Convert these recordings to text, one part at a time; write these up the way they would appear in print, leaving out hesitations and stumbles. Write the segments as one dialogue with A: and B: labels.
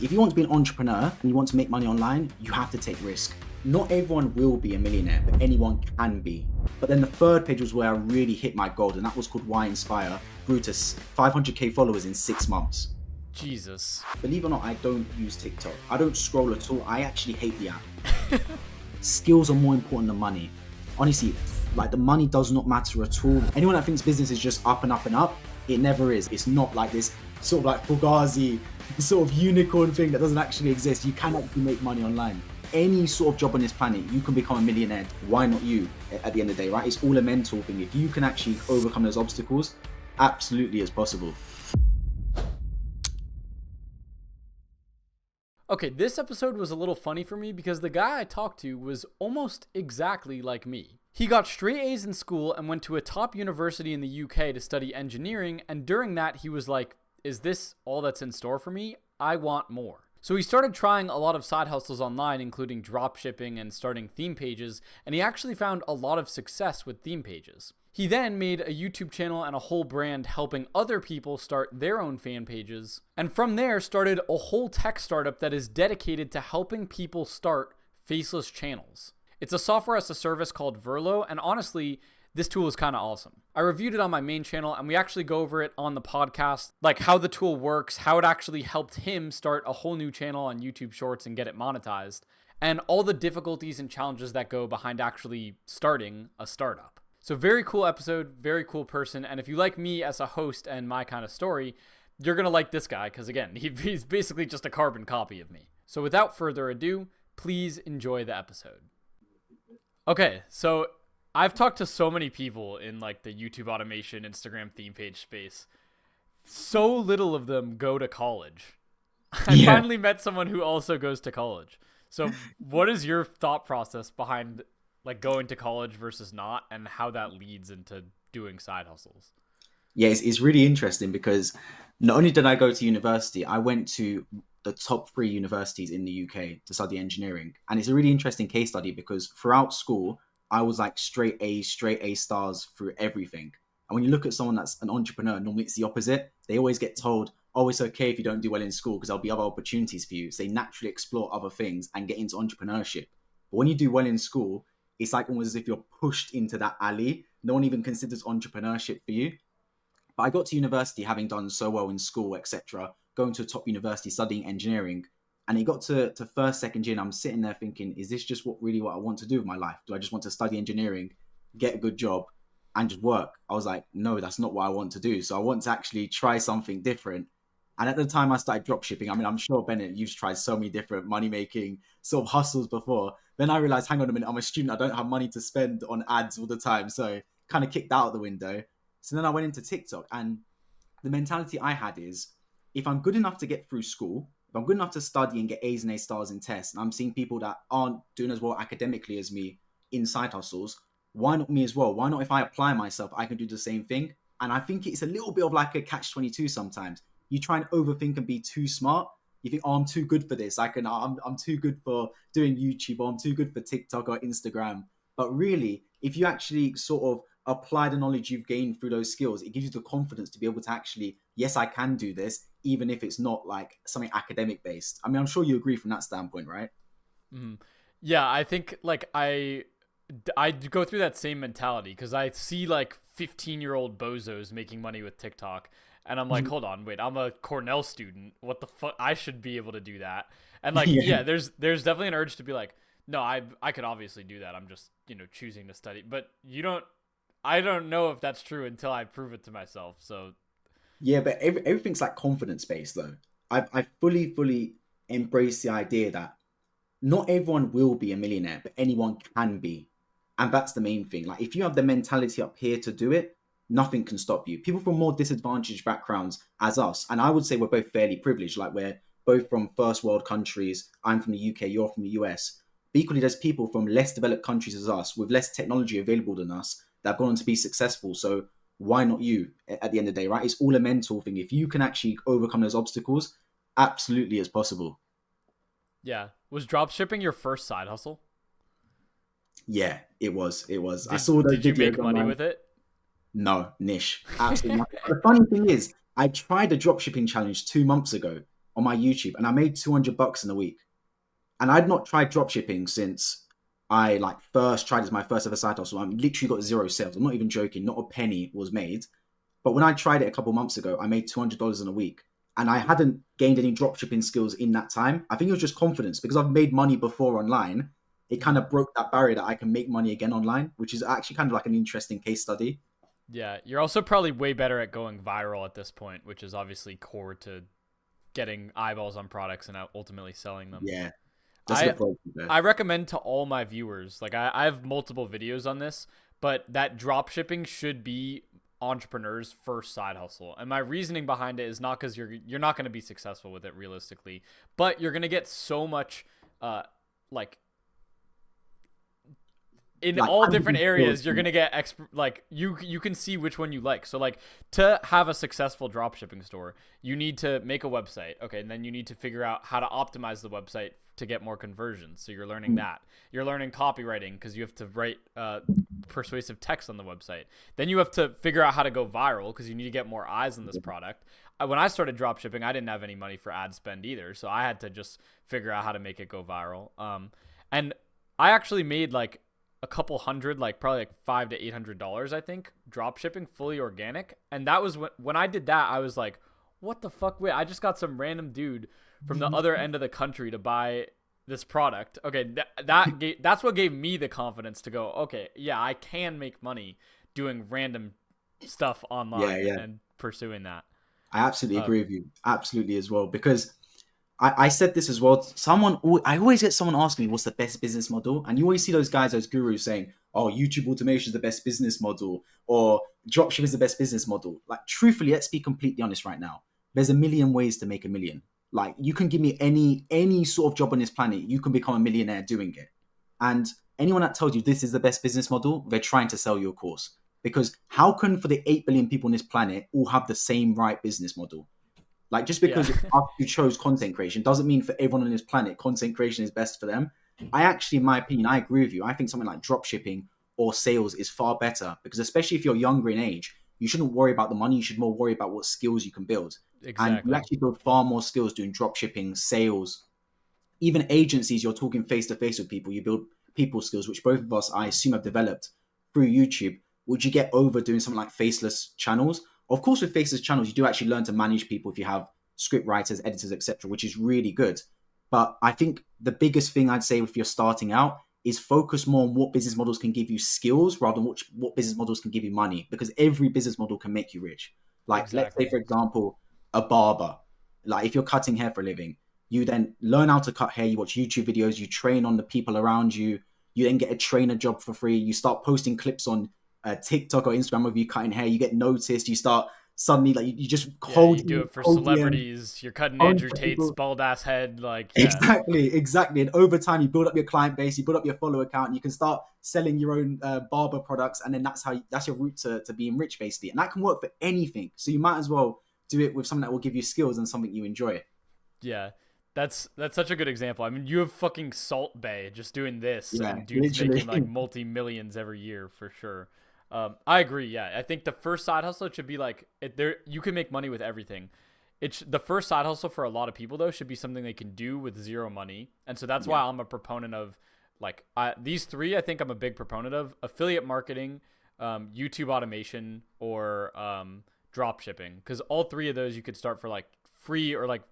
A: If you want to be an entrepreneur and you want to make money online, you have to take risk. Not everyone will be a millionaire, but anyone can be. But then the third page was where I really hit my goal, and that was called Why Inspire, grew to 500k followers in 6 months.
B: Jesus.
A: Believe it or not, I don't use TikTok. I don't scroll at all. I actually hate the app. Skills are more important than money. Honestly, like the money does not matter at all. Anyone that thinks business is just up and up and up, it never is. It's not like this sort of like Fugazi sort of unicorn thing that doesn't actually exist. You can actually make money online. Any sort of job on this planet, you can become a millionaire. Why not you at the end of the day, right? It's all a mental thing. If you can actually overcome those obstacles, absolutely it's possible.
B: Okay, this episode was a little funny for me because the guy I talked to was almost exactly like me. He got straight A's in school and went to a top university in the UK to study engineering, and during that he was like, is this all that's in store for me? I want more. So he started trying a lot of side hustles online, including drop shipping and starting theme pages, and he actually found a lot of success with theme pages. He then made a YouTube channel and a whole brand helping other people start their own fan pages, and from there started a whole tech startup that is dedicated to helping people start faceless channels. It's a software as a service called Virlo, and honestly, this tool is kind of awesome. I reviewed it on my main channel, and we actually go over it on the podcast, like how the tool works, how it actually helped him start a whole new channel on YouTube Shorts and get it monetized, and all the difficulties and challenges that go behind actually starting a startup. So very cool episode, very cool person, and if you like me as a host and my kind of story, you're going to like this guy, because again, he's basically just a carbon copy of me. So without further ado, please enjoy the episode. Okay, so I've talked to so many people in like the YouTube automation, Instagram theme page space. So little of them go to college. I finally met someone who also goes to college. So what is your thought process behind like going to college versus not, and how that leads into doing side hustles?
A: Yeah, it's really interesting because not only did I go to university, I went to the top 3 universities in the UK to study engineering. And it's a really interesting case study because throughout school, I was like straight A stars through everything. And when you look at someone that's an entrepreneur, normally it's the opposite. They always get told, oh, it's okay if you don't do well in school because there'll be other opportunities for you. So they naturally explore other things and get into entrepreneurship. But when you do well in school, it's like almost as if you're pushed into that alley. No one even considers entrepreneurship for you. But I got to university having done so well in school, etc., going to a top university studying engineering. And it got to first, second year, and I'm sitting there thinking, is this just what I want to do with my life? Do I just want to study engineering, get a good job, and just work? I was like, no, that's not what I want to do. So I want to actually try something different. And at the time I started drop shipping, I mean, I'm sure, Bennett, you've tried so many different money-making sort of hustles before. Then I realized, hang on a minute, I'm a student. I don't have money to spend on ads all the time. So kind of kicked out the window. So then I went into TikTok, and the mentality I had is, if I'm good enough to get through school, if I'm good enough to study and get A's and A stars in tests, and I'm seeing people that aren't doing as well academically as me in side hustles, why not me as well? Why not if I apply myself, I can do the same thing? And I think it's a little bit of like a catch-22 sometimes. You try and overthink and be too smart. You think, oh, I'm too good for this. I'm too good for doing YouTube, or I'm too good for TikTok or Instagram. But really, if you actually sort of apply the knowledge you've gained through those skills, it gives you the confidence to be able to actually, yes, I can do this, even if it's not like something academic based. I mean, I'm sure you agree from that standpoint, right?
B: Mm-hmm. Yeah, I think like I go through that same mentality because I see like 15-year-old bozos making money with TikTok, and I'm like, hold on, wait, I'm a Cornell student. What the fuck? I should be able to do that. And like, yeah, there's definitely an urge to be like, no, I could obviously do that. I'm just, choosing to study. But I don't know if that's true until I prove it to myself. So
A: yeah, but everything's like confidence based though. I fully embrace the idea that not everyone will be a millionaire, but anyone can be. And that's the main thing. Like if you have the mentality up here to do it, nothing can stop you. People from more disadvantaged backgrounds as us, and I would say we're both fairly privileged, like we're both from first world countries. I'm from the UK, you're from the US. But equally, there's people from less developed countries as us with less technology available than us that have gone on to be successful. So why not you at the end of the day, right? It's all a mental thing. If you can actually overcome those obstacles, absolutely it's possible.
B: Yeah. Was dropshipping your first side hustle?
A: Yeah, it was.
B: Did you make money with it?
A: No, niche. Absolutely not. The funny thing is, I tried a dropshipping challenge 2 months ago, on my YouTube, and I made $200 in a week. And I'd not tried dropshipping since I like first tried as my first ever side hustle. I literally got zero sales. I'm not even joking. Not a penny was made. But when I tried it a couple months ago, I made $200 in a week. And I hadn't gained any dropshipping skills in that time. I think it was just confidence because I've made money before online. It kind of broke that barrier that I can make money again online, which is actually kind of like an interesting case study.
B: Yeah, you're also probably way better at going viral at this point, which is obviously core to getting eyeballs on products and ultimately selling them.
A: Yeah, that's a
B: I
A: good point there.
B: I recommend to all my viewers, like I have multiple videos on this, but that drop shipping should be entrepreneurs' first side hustle. And my reasoning behind it is not because you're not going to be successful with it realistically, but you're going to get so much like in
A: Like,
B: all
A: I'm
B: different
A: looking
B: areas, you're
A: forward
B: gonna get like you can see which one you like. So like to have a successful dropshipping store, you need to make a website, okay, and then you need to figure out how to optimize the website to get more conversions. So you're learning that. You're learning copywriting because you have to write persuasive text on the website. Then you have to figure out how to go viral because you need to get more eyes on this product. When I started dropshipping, I didn't have any money for ad spend either, so I had to just figure out how to make it go viral. And I actually made like a couple hundred, like probably like $500 to $800, I think, drop shipping fully organic. And that was when I did that, I was like, what the fuck? Wait, I just got some random dude from the other end of the country to buy this product. Okay, that's what gave me the confidence to go, okay, yeah, I can make money doing random stuff online and pursuing that.
A: I absolutely agree with you. Absolutely as well. Because I said this as well. I always get someone asking me, what's the best business model? And you always see those guys, those gurus saying, oh, YouTube automation is the best business model, or dropship is the best business model. Like, truthfully, let's be completely honest right now. There's a million ways to make a million. Like, you can give me any sort of job on this planet, you can become a millionaire doing it. And anyone that tells you this is the best business model, they're trying to sell you a course. Because how can, for the 8 billion people on this planet, all have the same right business model? Like, just because you chose content creation doesn't mean for everyone on this planet, content creation is best for them. I actually, in my opinion, I agree with you. I think something like drop shipping or sales is far better because especially if you're younger in age, you shouldn't worry about the money. You should more worry about what skills you can build.
B: Exactly.
A: And you actually build far more skills doing drop shipping, sales, even agencies. You're talking face to face with people. You build people skills, which both of us, I assume, have developed through YouTube. Would you get over doing something like faceless channels? Of course, with faceless channels, you do actually learn to manage people if you have script writers, editors, etc., which is really good. But I think the biggest thing I'd say if you're starting out is focus more on what business models can give you skills rather than what business models can give you money, because every business model can make you rich. Like, let's say, for example, a barber. Like, if you're cutting hair for a living, you then learn how to cut hair, you watch YouTube videos, you train on the people around you, you then get a trainer job for free, you start posting clips on TikTok or Instagram of you cutting hair, you get noticed, you start suddenly like you just
B: you do it for celebrities. You're cutting Andrew Tate's bald ass head, like
A: exactly. And over time, you build up your client base, you build up your follower account, and you can start selling your own barber products, and then that's your route to being rich, basically. And that can work for anything. So you might as well do it with something that will give you skills and something you enjoy.
B: Yeah. That's such a good example. I mean, you have fucking Salt Bay just doing this, and dude's
A: literally
B: making like multi-millions every year for sure. I agree. Yeah, I think the first side hustle should be like you can make money with everything. The first side hustle for a lot of people though should be something they can do with zero money, and so that's why I'm a proponent of like these three. I think I'm a big proponent of affiliate marketing, YouTube automation, or drop shipping, because all three of those you could start for like free or like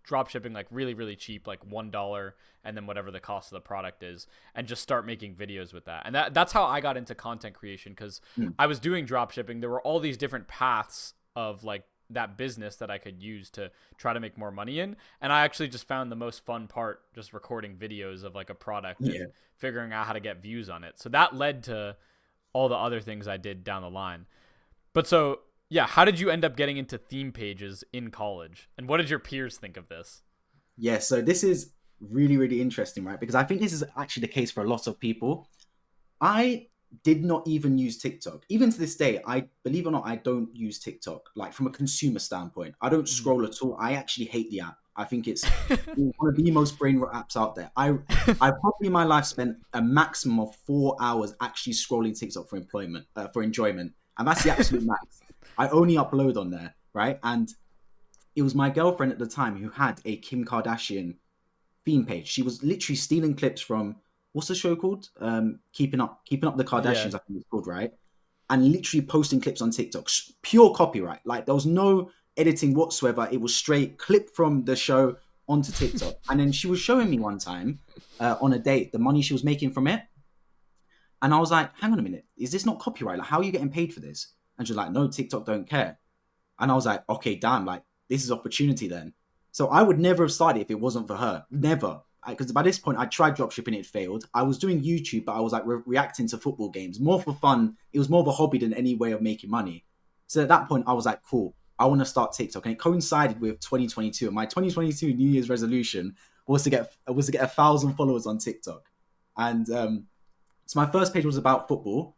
B: drop shipping like really really cheap, like $1, and then whatever the cost of the product is, and just start making videos with that. And that's how I got into content creation, because I was doing drop shipping. There were all these different paths of like that business that I could use to try to make more money in, and I actually just found the most fun part just recording videos of like a product and figuring out how to get views on it. So that led to all the other things I did down the line. But so yeah, how did you end up getting into theme pages in college? And what did your peers think of this?
A: Yeah, so this is really, really interesting, right? Because I think this is actually the case for a lot of people. I did not even use TikTok. Even to this day, I believe it or not, I don't use TikTok. Like, from a consumer standpoint, I don't scroll at all. I actually hate the app. I think it's one of the most brain rot apps out there. I probably in my life spent a maximum of 4 hours actually scrolling TikTok for enjoyment. And that's the absolute max. I only upload on there, right? And it was my girlfriend at the time who had a Kim Kardashian theme page. She was literally stealing clips from, what's the show called? Keeping Up the
B: Yeah.
A: Kardashians, I think it's called, right? And literally posting clips on TikTok, pure copyright. Like there was no editing whatsoever. It was straight clip from the show onto TikTok. And then she was showing me one time on a date the money she was making from it. And I was like, hang on a minute, is this not copyright? Like, how are you getting paid for this? And she was like, no, TikTok don't care. And I was like, okay, damn, like this is opportunity then. So I would never have started if it wasn't for her. Never. Because by this point, I tried dropshipping, it failed. I was doing YouTube, but I was like reacting to football games, more for fun. It was more of a hobby than any way of making money. So at that point, I was like, cool, I want to start TikTok. And it coincided with 2022. And my 2022 New Year's resolution was to get 1,000 followers on TikTok. And so my first page was about football.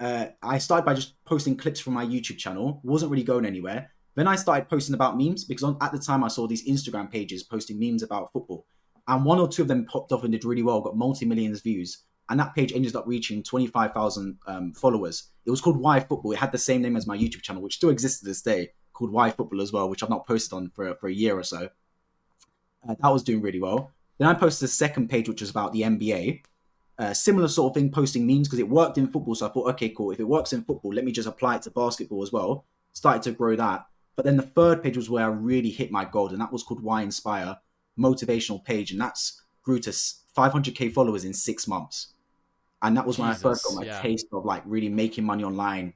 A: I started by just posting clips from my YouTube channel. Wasn't really going anywhere. Then I started posting about memes because at the time I saw these Instagram pages posting memes about football. And one or two of them popped off and did really well, got multi-millions views. And that page ended up reaching 25,000 followers. It was called Why Football. It had the same name as my YouTube channel, which still exists to this day, called Why Football as well, which I've not posted on for a year or so. That was doing really well. Then I posted a second page, which was about the NBA. Similar sort of thing, posting memes because it worked in football. So I thought, okay, cool. If it works in football, let me just apply it to basketball as well. Started to grow that. But then the third page was where I really hit my gold, and that was called Why Inspire, motivational page. And that's grew to 500k followers in 6 months. And that was when I first got my taste of like really making money online.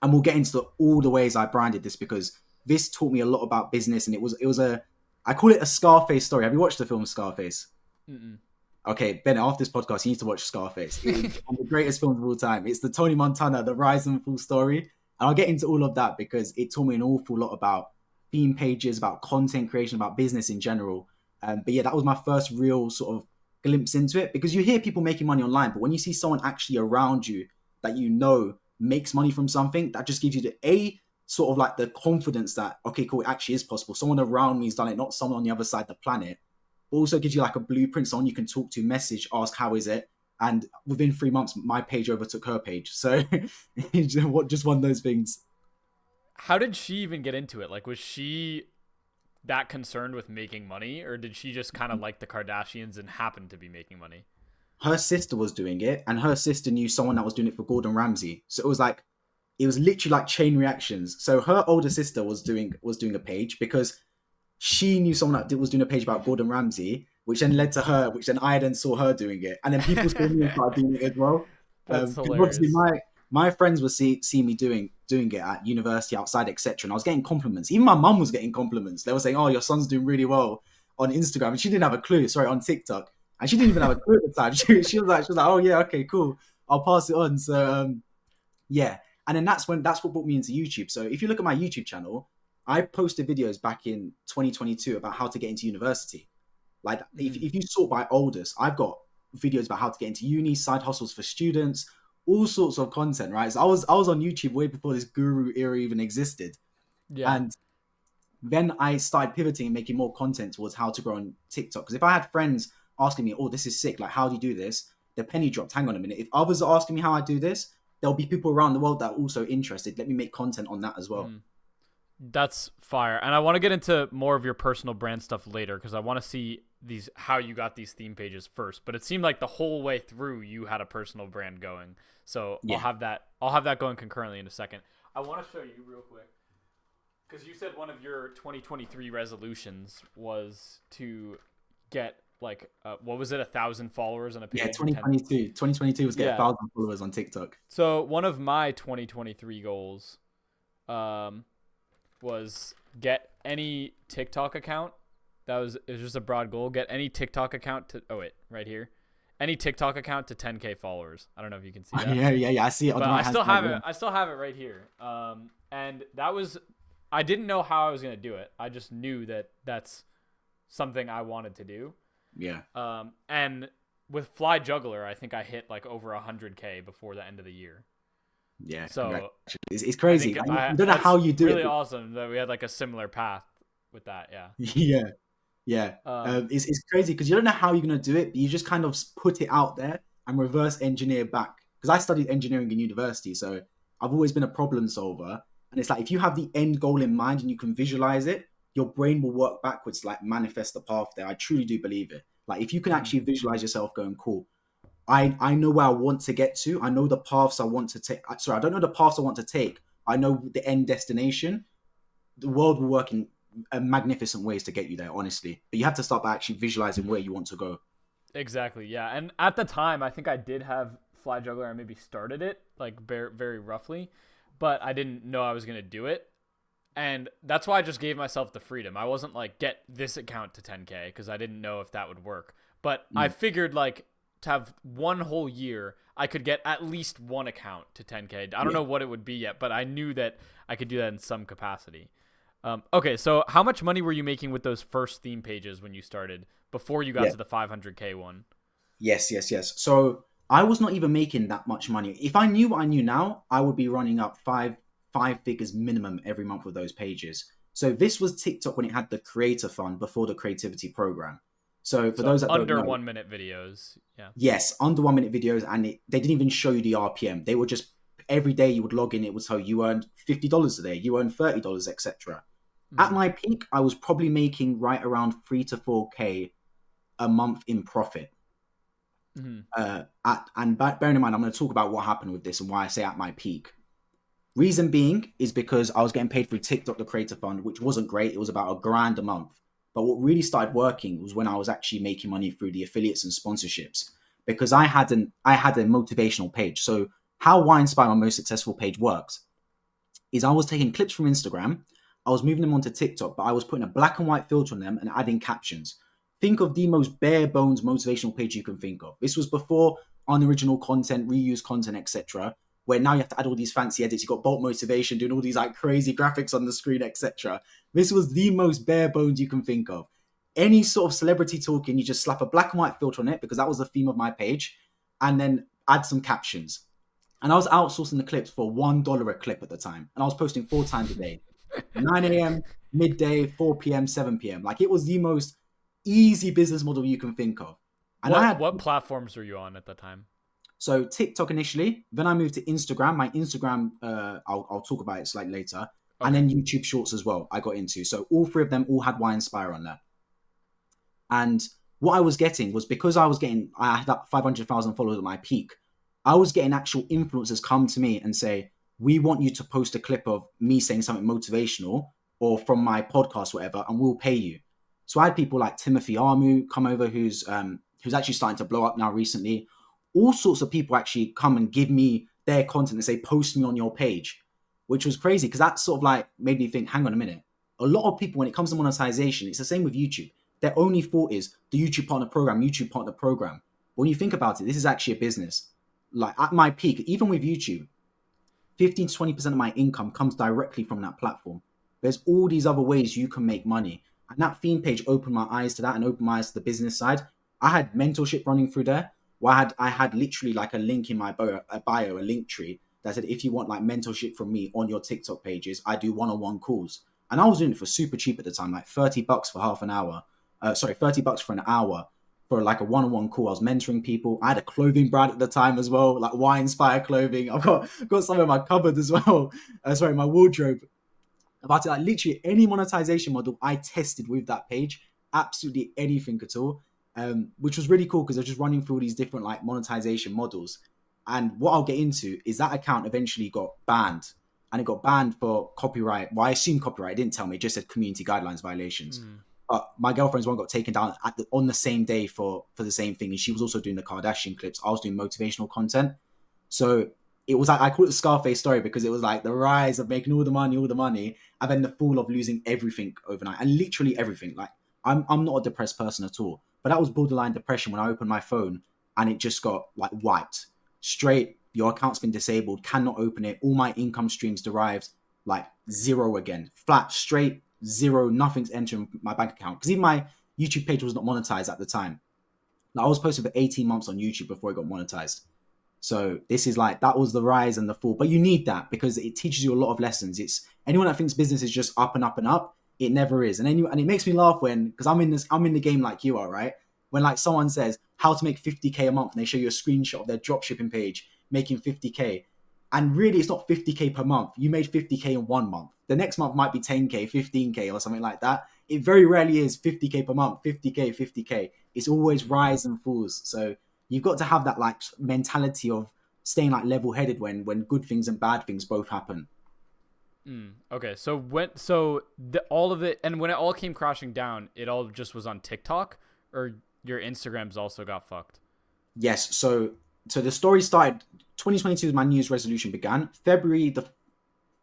A: And we'll get into all the ways I branded this because this taught me a lot about business. And it was I call it a Scarface story. Have you watched the film Scarface?
B: Mm-mm.
A: Okay, Ben, after this podcast, you need to watch Scarface. It's one of the greatest films of all time. It's the Tony Montana, the rise and fall story. And I'll get into all of that because it taught me an awful lot about theme pages, about content creation, about business in general. But yeah, that was my first real sort of glimpse into it because you hear people making money online, but when you see someone actually around you that you know makes money from something, that just gives you sort of like the confidence that, okay, cool, it actually is possible. Someone around me has done it, not someone on the other side of the planet. Also gives you like a blueprint, someone you can talk to, message, ask how is it, and within 3 months my page overtook her page. So just one of those things.
B: How did she even get into it? Like, was she that concerned with making money, or did she just kind of like the Kardashians and happen to be making money?
A: Her sister was doing it, and her sister knew someone that was doing it for Gordon Ramsay. So it was literally like chain reactions. So her older sister was doing a page because she knew someone that was doing a page about Gordon Ramsay, which then led to her, which then I then saw her doing it. And then people saw me and started doing it as well.
B: That's hilarious.
A: Obviously my friends would see me doing it at university, outside, etc. And I was getting compliments. Even my mum was getting compliments. They were saying, oh, your son's doing really well on Instagram. And she didn't have a clue, on TikTok. And she didn't even have a clue at the time. She was like, oh yeah, okay, cool. I'll pass it on. So yeah. And then that's what brought me into YouTube. So if you look at my YouTube channel, I posted videos back in 2022 about how to get into university. Like if you sort by oldest, I've got videos about how to get into uni, side hustles for students, all sorts of content, right? So I was on YouTube way before this guru era even existed.
B: Yeah.
A: And then I started pivoting and making more content towards how to grow on TikTok. Because if I had friends asking me, oh, this is sick, like how do you do this? The penny dropped, hang on a minute. If others are asking me how I do this, there'll be people around the world that are also interested. Let me make content on that as well.
B: That's fire. And I want to get into more of your personal brand stuff later because I want to see how you got these theme pages first. But it seemed like the whole way through you had a personal brand going. So yeah. I'll have that going concurrently in a second. I want to show you real quick because you said one of your 2023 resolutions was to get like what was it, 1,000 followers on a page?
A: Yeah, 2022 was get 1,000 followers on TikTok.
B: So one of my 2023 goals was get any TikTok account. It was just a broad goal. Get any TikTok account to right here. Any TikTok account to 10k followers. I don't know if you can see that.
A: Yeah, I see it.
B: But I still have it. I still have it right here. And that was, I didn't know how I was gonna do it. I just knew that that's something I wanted to do.
A: Yeah.
B: And with Fly Juggler, I think I hit like over 100k before the end of the year.
A: Yeah,
B: so
A: it's crazy. I don't know how you do
B: really
A: it.
B: Really awesome that we had like a similar path with that.
A: Yeah. It's crazy because you don't know how you're gonna do it, but you just kind of put it out there and reverse engineer back. Because I studied engineering in university, so I've always been a problem solver. And it's like if you have the end goal in mind and you can visualize it, your brain will work backwards to like manifest the path there. I truly do believe it. Like if you can
B: Mhm.
A: actually visualize yourself going, cool, I know where I want to get to. I know the paths I want to take. Sorry, I don't know the paths I want to take. I know the end destination. The world will work in magnificent ways to get you there, honestly. But you have to start by actually visualizing where you want to go.
B: Exactly. Yeah. And at the time, I think I did have Fly Juggler. I maybe started it like very, very roughly, but I didn't know I was gonna do it. And that's why I just gave myself the freedom. I wasn't like get this account to 10K because I didn't know if that would work. But I
A: Mm,
B: figured like to have one whole year, I could get at least one account to 10K. I don't
A: yeah,
B: know what it would be yet, but I knew that I could do that in some capacity. Okay, so how much money were you making with those first theme pages when you started before you got
A: yeah.
B: to the 500K one?
A: Yes, yes, yes. So I was not even making that much money. If I knew what I knew now, I would be running up five figures minimum every month with those pages. So this was TikTok when it had the creator fund before the creativity program. So for
B: So
A: those that don't
B: under
A: know,
B: 1 minute videos. Yeah.
A: yes, under 1 minute videos, and they didn't even show you the RPM. They were just every day you would log in, it would tell you earned $50 a day, you earned $30, etc. At
B: Mm-hmm.
A: my peak, I was probably making right around 3 to 4K a month in profit.
B: Mm-hmm.
A: Bearing in mind, I'm going to talk about what happened with this and why I say at my peak. Reason being is because I was getting paid through TikTok, the Creator Fund, which wasn't great. It was about $1,000 a month. But what really started working was when I was actually making money through the affiliates and sponsorships because I had a motivational page. So how Why Inspire, my most successful page, works is I was taking clips from Instagram, I was moving them onto TikTok, but I was putting a black and white filter on them and adding captions. Think of the most bare bones motivational page you can think of. This was before unoriginal content, reused content, etc. Where now you have to add all these fancy edits. You got bulk motivation, doing all these like crazy graphics on the screen, etc. This was the most bare bones you can think of. Any sort of celebrity talking, you just slap a black and white filter on it because that was the theme of my page, and then add some captions. And I was outsourcing the clips for $1 a clip at the time. And I was posting 4 times a day, 9 a.m., midday, 4 p.m., 7 p.m. Like it was the most easy business model you can think of. And I had,
B: What platforms were you on at the time?
A: so TikTok initially, then I moved to Instagram. My Instagram, I'll talk about it slightly later. And
B: Okay.
A: then YouTube Shorts as well, I got into. So all three of them all had Why Inspire on there. And what I was getting was because I had that 500,000 followers at my peak. I was getting actual influencers come to me and say, we want you to post a clip of me saying something motivational or from my podcast, whatever, and we'll pay you. So I had people like Timothy Armu come over, who's actually starting to blow up now recently. All sorts of people actually come and give me their content and say, post me on your page, which was crazy because that sort of like made me think, hang on a minute. A lot of people, when it comes to monetization, it's the same with YouTube. Their only thought is the YouTube partner program. But when you think about it, this is actually a business. Like at my peak, even with YouTube, 15 to 20% of my income comes directly from that platform. There's all these other ways you can make money. And that theme page opened my eyes to that and opened my eyes to the business side. I had mentorship running through there where I had literally like a link in my bio, a link tree that said, if you want like mentorship from me on your TikTok pages, I do one-on-one calls. And I was doing it for super cheap at the time, like $30 for half an hour. $30 for an hour for like a one-on-one call. I was mentoring people. I had a clothing brand at the time as well, like Why Inspire clothing. I've got some in my cupboard as well. My wardrobe. About it, like literally any monetization model I tested with that page, absolutely anything at all. Which was really cool because I was just running through all these different like monetization models. And what I'll get into is that account eventually got banned. And it got banned for copyright. Well, I assume copyright. It didn't tell me. It just said community guidelines violations.
B: Mm.
A: My girlfriend's one got taken down on the same day for the same thing, and she was also doing the Kardashian clips. I was doing motivational content, so it was like I call it the Scarface story because it was like the rise of making all the money, and then the fall of losing everything overnight, and literally everything. Like I'm not a depressed person at all, but that was borderline depression when I opened my phone and it just got like wiped straight. Your account's been disabled, cannot open it. All my income streams derived like zero again, flat, straight zero, nothing's entering my bank account because even my YouTube page was not monetized at the time. Like, I was posted for 18 months on YouTube before it got monetized. So this is like that was the rise and the fall, but you need that because it teaches you a lot of lessons. It's anyone that thinks business is just up and up and up, it never is. And it makes me laugh when because I'm in the game like you are, right? When like someone says how to make 50K a month and they show you a screenshot of their dropshipping page making 50K, and really it's not 50K per month. You made 50K in 1 month. the next month might be 10K, 15K or something like that. It very rarely is 50K per month, 50K, 50K. It's always rise and falls. So you've got to have that like mentality of staying like level headed when good things and bad things both happen.
B: Okay, so all of it, and when it all came crashing down, it all just was on TikTok, or your Instagrams also got fucked?
A: Yes. So the story started 2022 is my New Year's resolution began. February the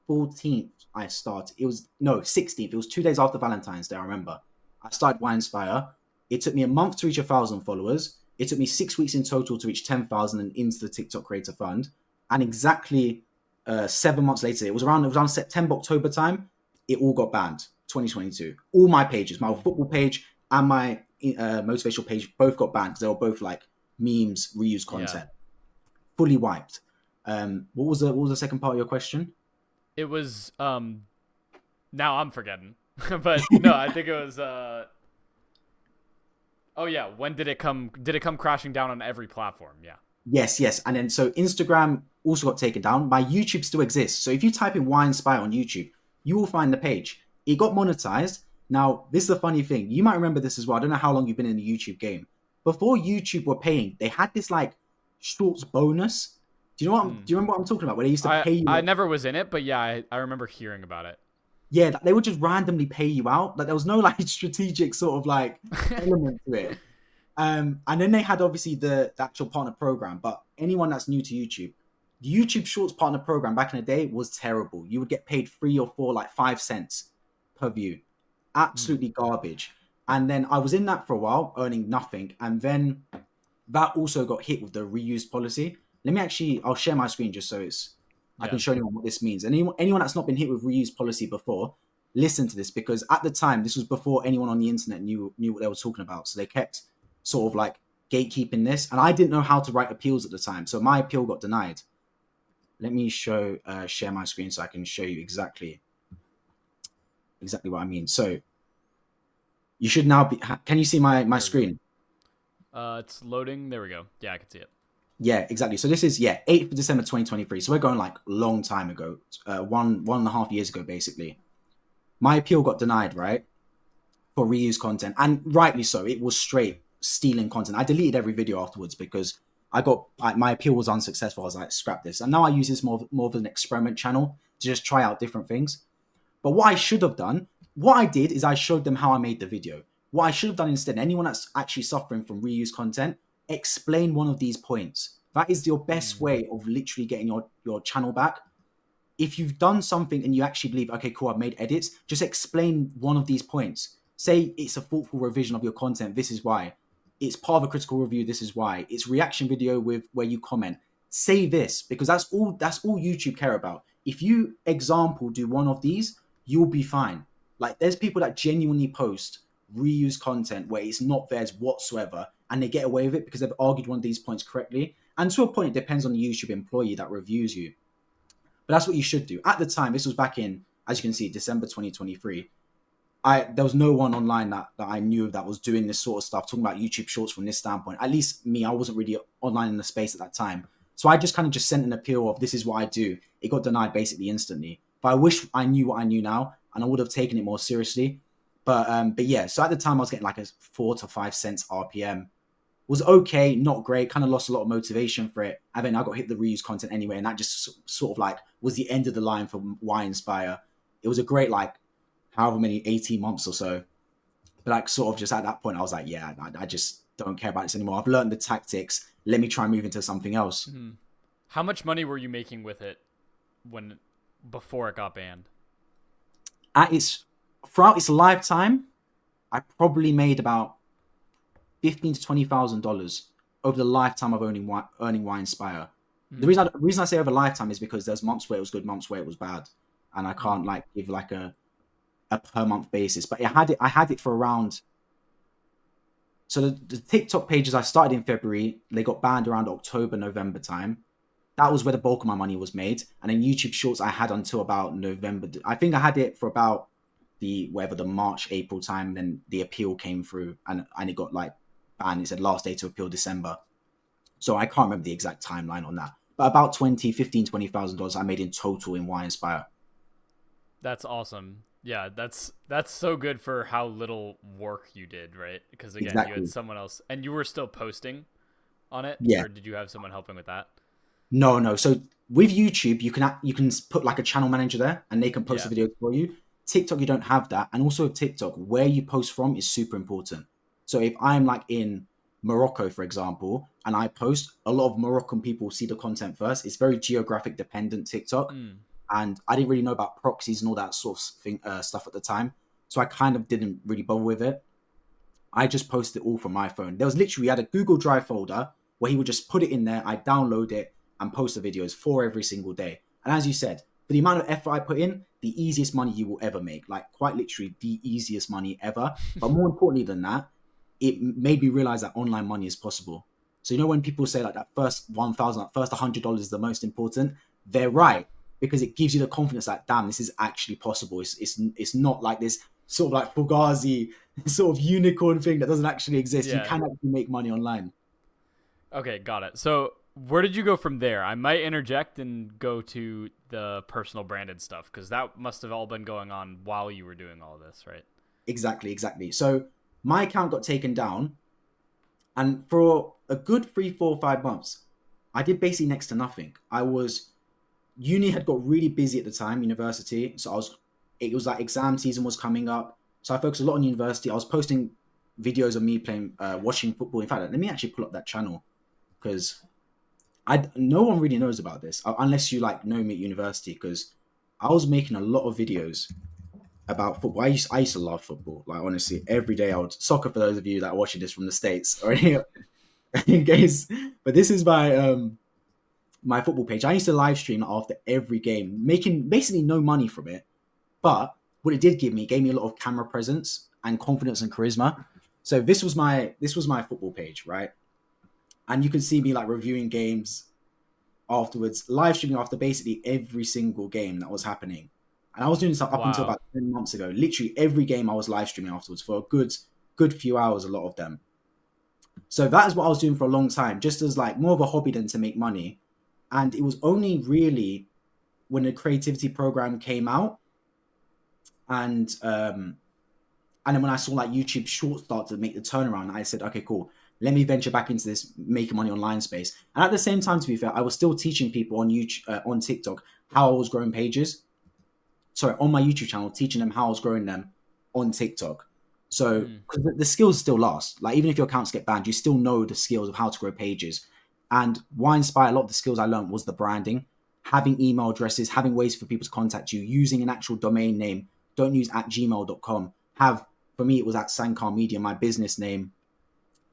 A: 14th, I started. It was no 16th. It was 2 days after Valentine's Day. I remember. I started Wine Inspire. It took me a month to reach 1,000 followers. It took me 6 weeks in total to reach 10,000 and into the TikTok Creator Fund. And exactly 7 months later, it was around September, October time. It all got banned. 2022. All my pages, my football page and my motivational page, both got banned because they were both like memes, reused content, fully wiped. What was the second part of your question?
B: It was now I'm forgetting. But no, I think it was oh yeah, when did it come crashing down on every platform? Yeah.
A: Yes. And then so Instagram also got taken down. My YouTube still exists. So if you type in Wine Spy on YouTube, you will find the page. It got monetized. Now, this is the funny thing. You might remember this as well. I don't know how long you've been in the YouTube game. Before YouTube were paying, they had this like shorts bonus. Do you remember what I'm talking about? Where they used to pay you.
B: I never was in it, but yeah, I remember hearing about it.
A: Yeah, they would just randomly pay you out. Like there was no like strategic sort of like element to it. And then they had obviously the actual partner program. But anyone that's new to YouTube, the YouTube Shorts partner program back in the day was terrible. You would get paid 3 or 4, like 5 cents per view. Absolutely garbage. And then I was in that for a while, earning nothing. And then that also got hit with the reuse policy. I'll share my screen just so I can show anyone what this means. And anyone that's not been hit with reuse policy before, listen to this, because at the time, this was before anyone on the internet knew what they were talking about. So they kept sort of like gatekeeping this. And I didn't know how to write appeals at the time. So my appeal got denied. Let me share my screen so I can show you exactly what I mean. So you should now be, can you see my screen?
B: It's loading. There we go. Yeah, I can see it.
A: Yeah, exactly. So this is 8th of December 2023. So we're going like a long time ago, 1.5 years ago, basically. My appeal got denied, right, for reuse content, and rightly so. It was straight stealing content. I deleted every video afterwards because my appeal was unsuccessful. I was like, scrap this. And now I use this more of an experiment channel to just try out different things. But what I should have done, what I did is I showed them how I made the video. What I should have done instead, anyone that's actually suffering from reuse content, explain one of these points. That is your best way of literally getting your channel back. If you've done something and you actually believe, okay, cool, I've made edits, just explain one of these points. Say it's a thoughtful revision of your content. This is why. It's part of a critical review. This is why. It's reaction video with where you comment. Say this, because that's all YouTube care about. If you do one of these, you'll be fine. Like there's people that genuinely post reuse content where it's not theirs whatsoever, and they get away with it because they've argued one of these points correctly. And to a point, it depends on the YouTube employee that reviews you. But that's what you should do. At the time, this was back in, as you can see, December 2023. There was no one online that I knew that was doing this sort of stuff, talking about YouTube Shorts from this standpoint. At least me, I wasn't really online in the space at that time. So I just kind of just sent an appeal of, this is what I do. It got denied basically instantly. But I wish I knew what I knew now, and I would have taken it more seriously. But yeah, so at the time I was getting like a 4 to 5 cents RPM. Was okay, not great, kind of lost a lot of motivation for it. And then I got hit the reuse content anyway, and that just sort of like was the end of the line for Why Inspire. It was a great, like, however many, 18 months or so. But like sort of just at that point, I was like, yeah, I just don't care about this anymore. I've learned the tactics. Let me try and move into something else.
B: Mm-hmm. How much money were you making with it before it got banned?
A: Throughout its lifetime, I probably made about $15,000 to $20,000 over the lifetime of earning Why Inspire. Mm-hmm. The reason I say over lifetime is because there's months where it was good, months where it was bad, and I can't like give like a per month basis. But I had it for around. So the TikTok pages I started in February, they got banned around October, November time. That was where the bulk of my money was made. And then YouTube Shorts I had until about November. I think I had it for about the March, April time. Then the appeal came through and it got like banned. It said last day to appeal December. So I can't remember the exact timeline on that. But about $20,000 I made in total in Why Inspire.
B: That's awesome. Yeah, that's so good for how little work you did, right? Because again, you had
A: Exactly.
B: someone else and you were still posting on it,
A: Yeah.
B: or did you have someone helping with that?
A: No, no. So with YouTube, you can put like a channel manager there, and they can post
B: Yeah.
A: the videos for you. TikTok, you don't have that, and also with TikTok, where you post from is super important. So if I'm like in Morocco, for example, and I post, a lot of Moroccan people see the content first. It's very geographic dependent TikTok,
B: Mm.
A: and I didn't really know about proxies and all that sort of thing, stuff at the time. So I kind of didn't really bother with it. I just posted it all from my phone. There was literally, we had a Google Drive folder where he would just put it in there. I download it and post the videos for every single day. And as you said, for the amount of effort I put in, the easiest money you will ever make, like quite literally the easiest money ever. But more importantly than that, it made me realize that online money is possible. So, you know, when people say like that first 1,000, that first $100 is the most important, they're right, because it gives you the confidence that, damn, this is actually possible. It's not like this sort of like Fugazi sort of unicorn thing that doesn't actually exist. You
B: Yeah.
A: can actually make money online.
B: Okay, got it. So where did you go from there? I might interject and go to the personal branded stuff because that must have all been going on while you were doing all this, right?
A: Exactly, exactly. So my account got taken down, and for a good 3, 4, 5 months, I did basically next to nothing. I was uni had got really busy at the time, university. So it was like exam season was coming up. So I focused a lot on university. I was posting videos of me playing, watching football. In fact, let me actually pull up that channel because no one really knows about this unless you like know me at university. Because I was making a lot of videos about football. I used to love football. Like honestly, every day I would soccer. For those of you that are watching this from the States or in case, but this is my football page. I used to live stream after every game, making basically no money from it. But what it did give me, it gave me a lot of camera presence and confidence and charisma. So this was my football page, right? And you can see me like reviewing games afterwards, live streaming after basically every single game that was happening. And I was doing this up until
B: Wow.
A: about 10 months ago. Literally every game I was live streaming afterwards for a good few hours, a lot of them. So that is what I was doing for a long time, just as like more of a hobby than to make money. And it was only really when the creativity program came out, and and then when I saw like YouTube Shorts start to make the turnaround, I said, okay, cool. Let me venture back into this making money online space. And at the same time, to be fair, I was still teaching people on YouTube, on TikTok, how I was growing pages. Sorry, on my YouTube channel, teaching them how I was growing them on TikTok. So,
B: Mm.
A: because the skills still last. Like even if your accounts get banned, you still know the skills of how to grow pages. And why inspire a lot of the skills I learned was the branding, having email addresses, having ways for people to contact you, using an actual domain name. Don't use at gmail.com. Have, for me, it was at Sankar Media, my business name.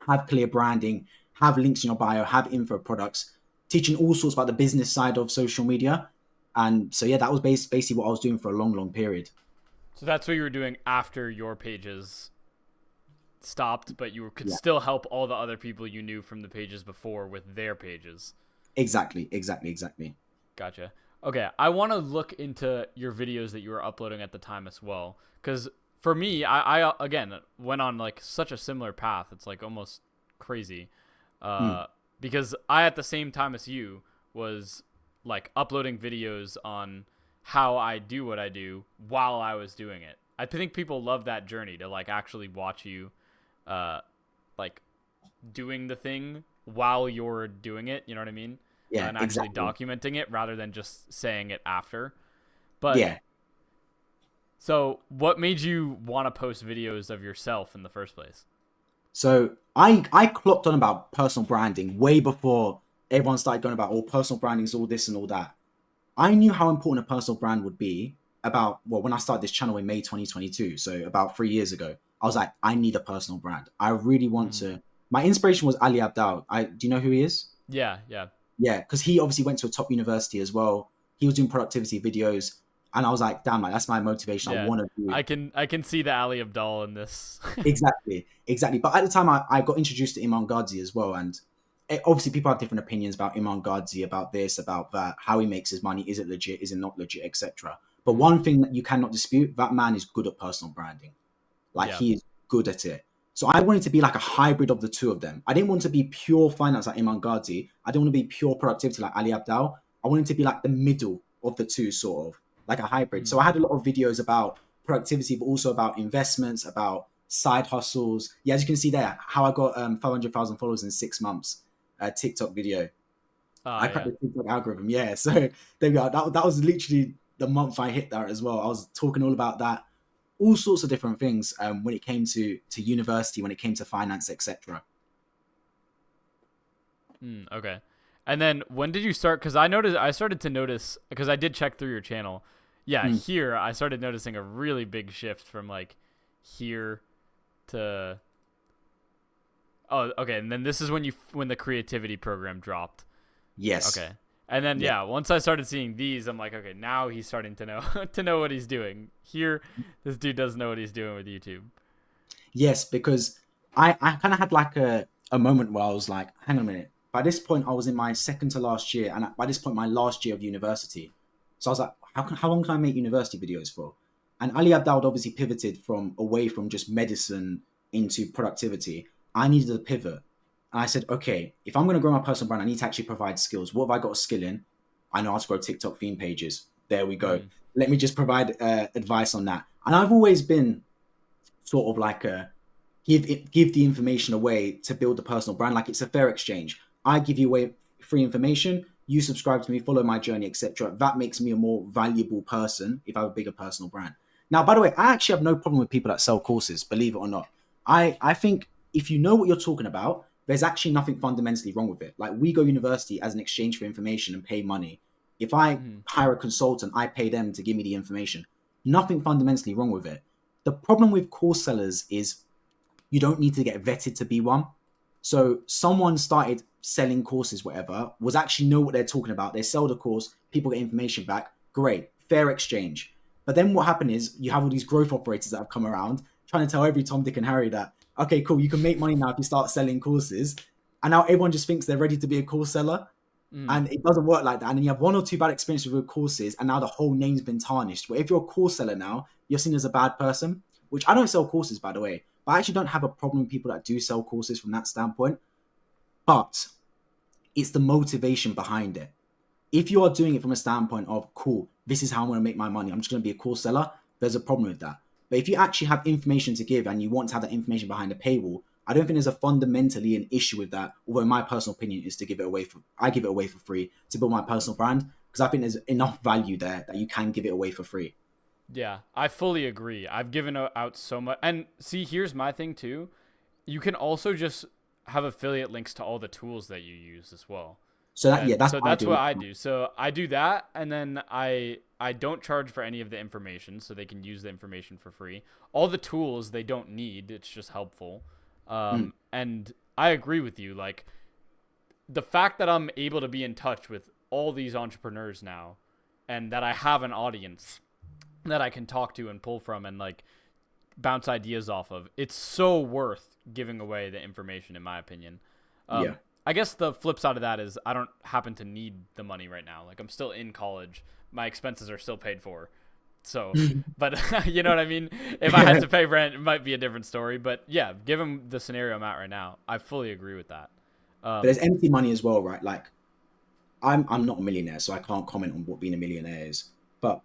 A: Have clear branding, have links in your bio, have info products, teaching all sorts about the business side of social media. And so, yeah, that was basically what I was doing for a long, long period.
B: So that's what you were doing after your pages stopped, but you could
A: Yeah,
B: still help all the other people you knew from the pages before with their pages.
A: exactly, exactly, exactly.
B: Gotcha. Okay, I want to look into your videos that you were uploading at the time as well, because for me, I again went on like such a similar path. It's like almost crazy,
A: Hmm.
B: uh, because I at the same time as you was like uploading videos on how I do what I do while I was doing it. I think people love that journey to like actually watch you, uh, like doing the thing while you're doing it. You know what I mean?
A: Yeah,
B: And actually
A: exactly.
B: documenting it rather than just saying it after. But
A: Yeah.
B: so, what made you want to post videos of yourself in the first place?
A: So I clocked on about personal branding way before everyone started going about all personal branding is all this and all that. I knew how important a personal brand would be about, well, when I started this channel in May 2022, so about 3 years ago. I was like, I need a personal brand. I really want
B: Mm.
A: to. My inspiration was Ali Abdal. Do you know who he is?
B: Yeah, yeah,
A: Yeah, because he obviously went to a top university as well. He was doing productivity videos, and I was like, damn, like that's my motivation. I
B: yeah.
A: want to do
B: I can see the Ali Abdal in this.
A: exactly, exactly. But at the time, I got introduced to Imam Ghazi as well, and obviously people have different opinions about Imam Ghazi, about this, about that, how he makes his money, is it legit, is it not legit, etc. But
B: Mm.
A: one thing that you cannot dispute, that man is good at personal branding. Like
B: Yeah,
A: he is good at it. So I wanted to be like a hybrid of the two of them. I didn't want to be pure finance like Imam Ghazi. I didn't want to be pure productivity like Ali Abdal. I wanted to be like the middle of the two, sort of. like a hybrid.
B: Mm.
A: So I had a lot of videos about productivity, but also about investments, about side hustles. Yeah, as you can see there, how I got 500,000 followers in 6 months. A TikTok video. I cracked
B: Yeah.
A: the TikTok algorithm. Yeah, so there we go. That was literally the month I hit that as well. I was talking all about that, all sorts of different things when it came to university, when it came to finance, etc.
B: Okay. And then when did you start? Because I started to notice, because I did check through your channel. Yeah,
A: Mm.
B: here I started noticing a really big shift from like here to. Oh, okay. And then this is when the creativity program dropped.
A: Yes.
B: Okay. And then
A: Yeah.
B: yeah, once I started seeing these, I'm like, okay, now he's starting to know to know what he's doing. Here, this dude doesn't know what he's doing with YouTube.
A: Yes, because I kind of had like a moment where I was like, hang on a minute. By this point, I was in my second to last year, and by this point, my last year of university. So I was like, how long can I make university videos for? And Ali Abdaal obviously pivoted from away from just medicine into productivity. I needed a pivot. And I said, okay, if I'm going to grow my personal brand, I need to actually provide skills. What have I got a skill in? I know how to grow TikTok theme pages. There we go.
B: Mm.
A: Let me just provide advice on that. And I've always been sort of like a give the information away to build the personal brand. Like it's a fair exchange. I give you away free information. You subscribe to me, follow my journey, etc. That makes me a more valuable person if I have a bigger personal brand. Now, by the way, I actually have no problem with people that sell courses, believe it or not. I think if you know what you're talking about, there's actually nothing fundamentally wrong with it. Like we go university as an exchange for information and pay money. If I
B: Mm.
A: hire a consultant, I pay them to give me the information. Nothing fundamentally wrong with it. The problem with course sellers is you don't need to get vetted to be one. So someone started selling courses, whatever, was actually know what they're talking about. They sell the course, people get information back. Great, fair exchange. But then what happened is you have all these growth operators that have come around trying to tell every Tom, Dick, and Harry that, okay, cool, you can make money now if you start selling courses. And now everyone just thinks they're ready to be a course seller.
B: Mm.
A: And it doesn't work like that. And then you have one or two bad experiences with courses, and now the whole name's been tarnished. Where if you're a course seller now, you're seen as a bad person, which I don't sell courses, by the way. But I actually don't have a problem with people that do sell courses from that standpoint. But it's the motivation behind it. If you are doing it from a standpoint of, cool, this is how I'm going to make my money, I'm just going to be a course seller, there's a problem with that. But if you actually have information to give and you want to have that information behind a paywall, I don't think there's a fundamentally an issue with that. Although my personal opinion is to give it away I give it away for free to build my personal brand because I think there's enough value there that you can give it away for free.
B: Yeah, I fully agree. I've given out so much. And see, here's my thing too. You can also just have affiliate links to all the tools that you use as well.
A: So that yeah,
B: And
A: that's
B: so
A: what I
B: that's
A: do.
B: what I do. So I do that, and then I don't charge for any of the information, so they can use the information for free. All the tools they don't need; it's just helpful.
A: Mm,
B: And I agree with you. Like the fact that I'm able to be in touch with all these entrepreneurs now, and that I have an audience that I can talk to and pull from, and like bounce ideas off of, it's so worth giving away the information, in my opinion.
A: yeah.
B: I guess the flip side of that is I don't happen to need the money right now. Like I'm still in college. My expenses are still paid for. So, but you know what I mean? If I had to pay rent, it might be a different story. But yeah, given the scenario I'm at right now, I fully agree with that.
A: But
B: Um,
A: there's empty money as well, right? Like I'm not a millionaire, so I can't comment on what being a millionaire is. But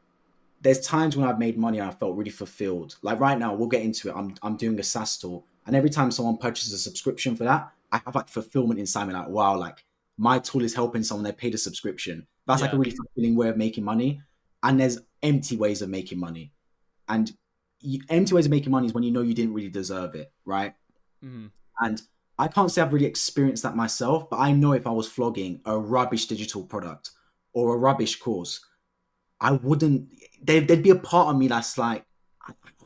A: there's times when I've made money and I felt really fulfilled. Like right now, we'll get into it. I'm doing a SaaS tool, and every time someone purchases a subscription for that, I have like fulfillment inside me. Like wow, like my tool is helping someone. They paid a subscription. That's like a
B: yeah.
A: really fulfilling way of making money. And there's empty ways of making money, and empty ways of making money is when you know you didn't really deserve it, right?
B: Mm-hmm.
A: And I can't say I've really experienced that myself, but I know if I was flogging a rubbish digital product or a rubbish course, I wouldn't. There'd be a part of me that's like,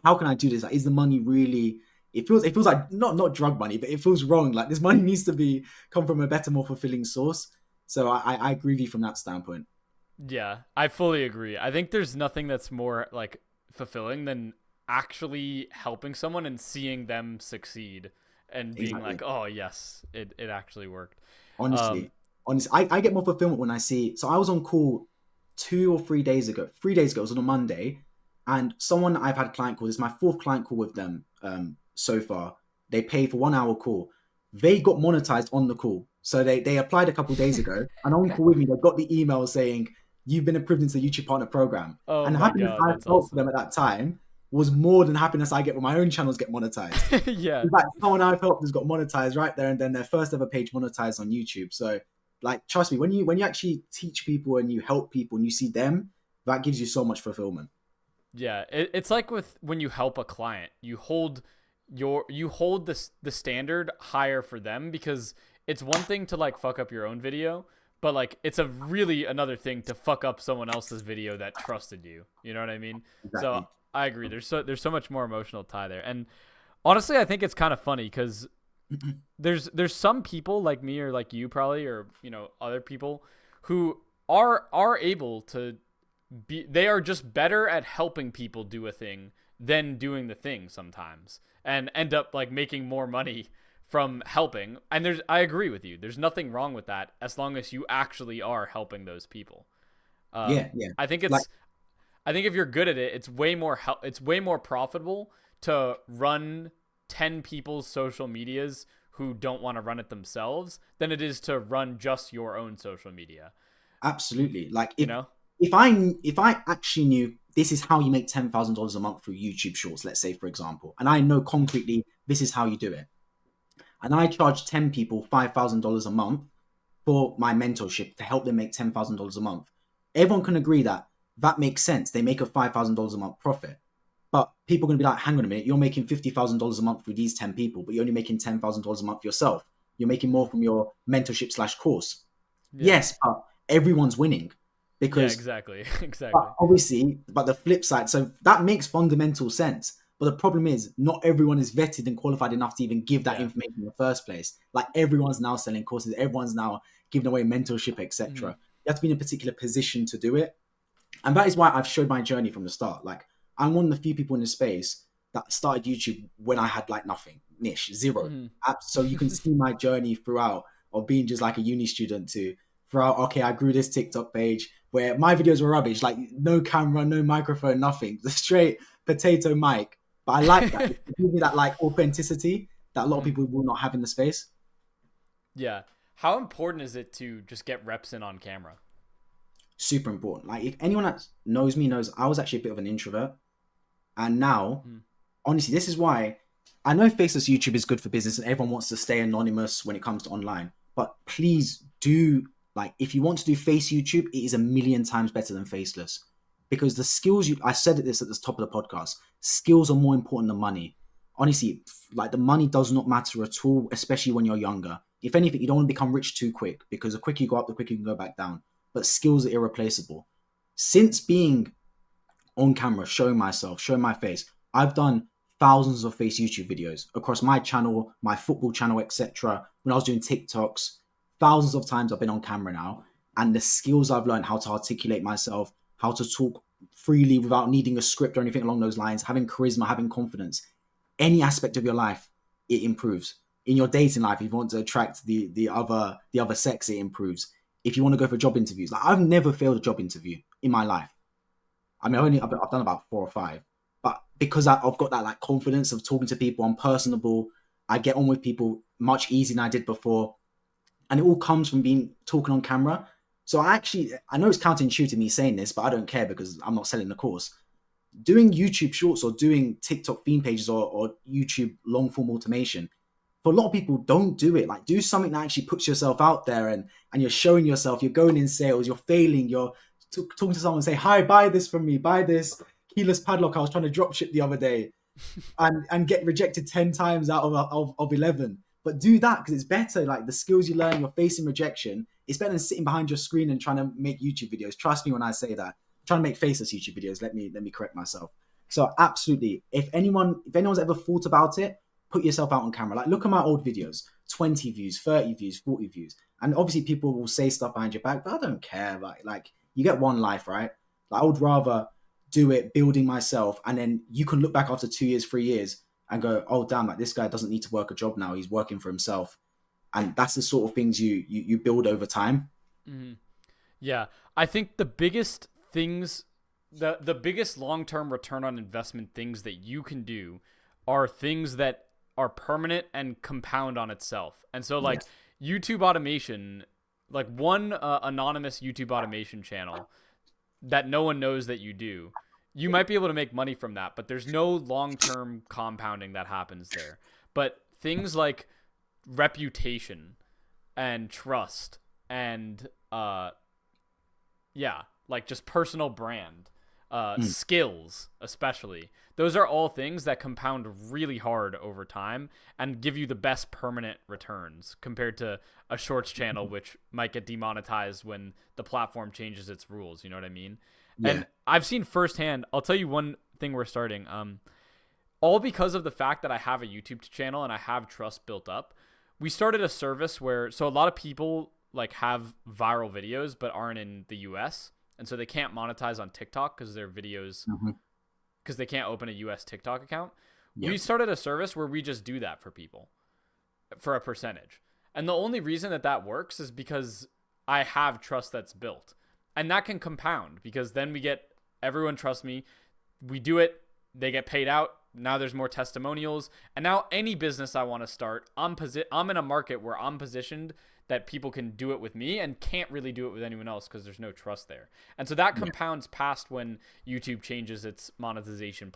A: how can I do this? Like, is the money really? It feels like not drug money, but it feels wrong. Like this money needs to be come from a better, more fulfilling source. So I agree with you from that standpoint.
B: Yeah, I fully agree. I think there's nothing that's more like fulfilling than actually helping someone and seeing them succeed and being
A: Exactly.
B: like, oh yes, it actually worked. Um,
A: Honestly, I get more fulfillment when I see. So I was on call 2 or 3 days ago. 3 days ago, it was on a Monday, and someone I've had client calls. It's my fourth client call with them so far. They pay for 1 hour call. They got monetized on the call. So they applied a couple of days ago, and on call with me, they got the email saying, you've been approved into the YouTube Partner Program.
B: Oh
A: And the
B: my
A: happiness
B: god,
A: I
B: that's
A: felt for
B: awesome.
A: them at that time was more than happiness I get when my own channels get monetized.
B: Yeah.
A: It's like someone I've helped has got monetized right there and then their first ever page monetized on YouTube. So like trust me, when you actually teach people and you help people and you see them, that gives you so much fulfillment.
B: Yeah, it's like with when you help a client, you hold the standard higher for them, because it's one thing to like fuck up your own video, but like it's a really another thing to fuck up someone else's video that trusted you. You know what I mean? So
A: Exactly.
B: I agree. There's so much more emotional tie there, and honestly, I think it's kind of funny because there's some people like me or like you probably, or other people who are able to they are just better at helping people do a thing than doing the thing sometimes, and end up like making more money from helping. And I agree with you, there's nothing wrong with that as long as you actually are helping those people.
A: Yeah, yeah.
B: I think
A: Like
B: if you're good at it, it's way more profitable to run 10 people's social medias who don't want to run it themselves than it is to run just your own social media,
A: absolutely. Like
B: you know.
A: if I actually knew this is how you make $10,000 a month through YouTube Shorts, let's say for example, and I know concretely this is how you do it, and I charge 10 people $5,000 a month for my mentorship to help them make $10,000 a month, everyone can agree that that makes sense. They make a $5,000 a month profit. But people are going to be like, hang on a minute, you're making $50,000 a month for these 10 people, but you're only making $10,000 a month yourself. You're making more from your mentorship slash course.
B: Yeah.
A: Yes, but everyone's winning
B: Yeah,
A: because,
B: exactly. Exactly.
A: but obviously, but the flip side, so that makes fundamental sense. But the problem is, not everyone is vetted and qualified enough to even give that
B: Yeah.
A: information in the first place. Like everyone's now selling courses, everyone's now giving away mentorship,
B: Mm-hmm.
A: etc. You have to be in a particular position to do it, and that is why I've showed my journey from the start. Like I'm one of the few people in the space that started YouTube when I had like nothing, niche, zero.
B: Mm-hmm.
A: So you can see my journey throughout of being just like a uni student to throughout. Okay, I grew this TikTok page where my videos were rubbish, like no camera, no microphone, nothing, the straight potato mic. But I like that. It gives me that like authenticity that a lot of
B: Mm-hmm.
A: people will not have in the space.
B: Yeah. How important is it to just get reps in on camera?
A: Super important. Like if anyone that knows me knows I was actually a bit of an introvert, and now
B: Mm-hmm.
A: honestly, this is why I know faceless YouTube is good for business and everyone wants to stay anonymous when it comes to online. But please do, like, if you want to do face YouTube, it is a million times better than faceless because the skills I said this at the top of the podcast, skills are more important than money. Honestly, like the money does not matter at all, especially when you're younger. If anything, you don't want to become rich too quick because the quicker you go up, the quicker you can go back down. But skills are irreplaceable. Since being on camera, showing myself, showing my face, I've done thousands of face YouTube videos across my channel, my football channel, etc. When I was doing TikToks, thousands of times I've been on camera now, and the skills I've learned, how to articulate myself, how to talk freely without needing a script or anything along those lines, having charisma, having confidence, any aspect of your life, it improves. In your dating life, if you want to attract the other sex, it improves. If you want to go for job interviews, like I've never failed a job interview in my life. I mean, I've done about 4 or 5, but because I've got that like confidence of talking to people, I'm personable. I get on with people much easier than I did before, and it all comes from being talking on camera. So I know it's counterintuitive me saying this, but I don't care because I'm not selling the course. Doing YouTube Shorts or doing TikTok theme pages or YouTube long form automation, for a lot of people, don't do it. Like do something that actually puts yourself out there and you're showing yourself. You're going in sales. You're failing. You're talking to someone and say, "Hi, buy this from me. Buy this keyless padlock I was trying to drop ship the other day," and get rejected 10 times out of 11. But do that because it's better. Like the skills you learn, you're facing rejection. It's better than sitting behind your screen and trying to make YouTube videos. Trust me when I say that. I'm trying to make faceless YouTube videos. Let me correct myself. So absolutely, if anyone's ever thought about it, put yourself out on camera. Like look at my old videos, 20 views, 30 views, 40 views. And obviously people will say stuff behind your back, but I don't care. Like you get one life, right? Like I would rather do it building myself, and then you can look back after 2 years, 3 years and go, oh damn, like this guy doesn't need to work a job now. He's working for himself. And that's the sort of things you build over time.
B: Mm-hmm. Yeah, I think the biggest things, the biggest long term return on investment things that you can do are things that are permanent and compound on itself. And so like
A: Yes.
B: YouTube automation, like one anonymous YouTube automation channel that no one knows that you do, you might be able to make money from that, but there's no long-term compounding that happens there. But things like reputation and trust and like just personal brand, skills especially, those are all things that compound really hard over time and give you the best permanent returns compared to a shorts channel, which might get demonetized when the platform changes its rules. You know what I mean?
A: Yeah.
B: And I've seen firsthand. I'll tell you one thing we're starting. All because of the fact that I have a YouTube channel and I have trust built up. We started a service where, so a lot of people like have viral videos but aren't in the US, and so they can't monetize on TikTok because their videos, because they can't open a US TikTok account. Yep. We started a service where we just do that for people for a percentage. And the only reason that works is because I have trust that's built. And that can compound because then we get, everyone trusts me. We do it. They get paid out. Now there's more testimonials. And now any business I want to start, I'm in a market where I'm positioned that people can do it with me and can't really do it with anyone else because there's no trust there. And so that compounds past when YouTube changes its monetization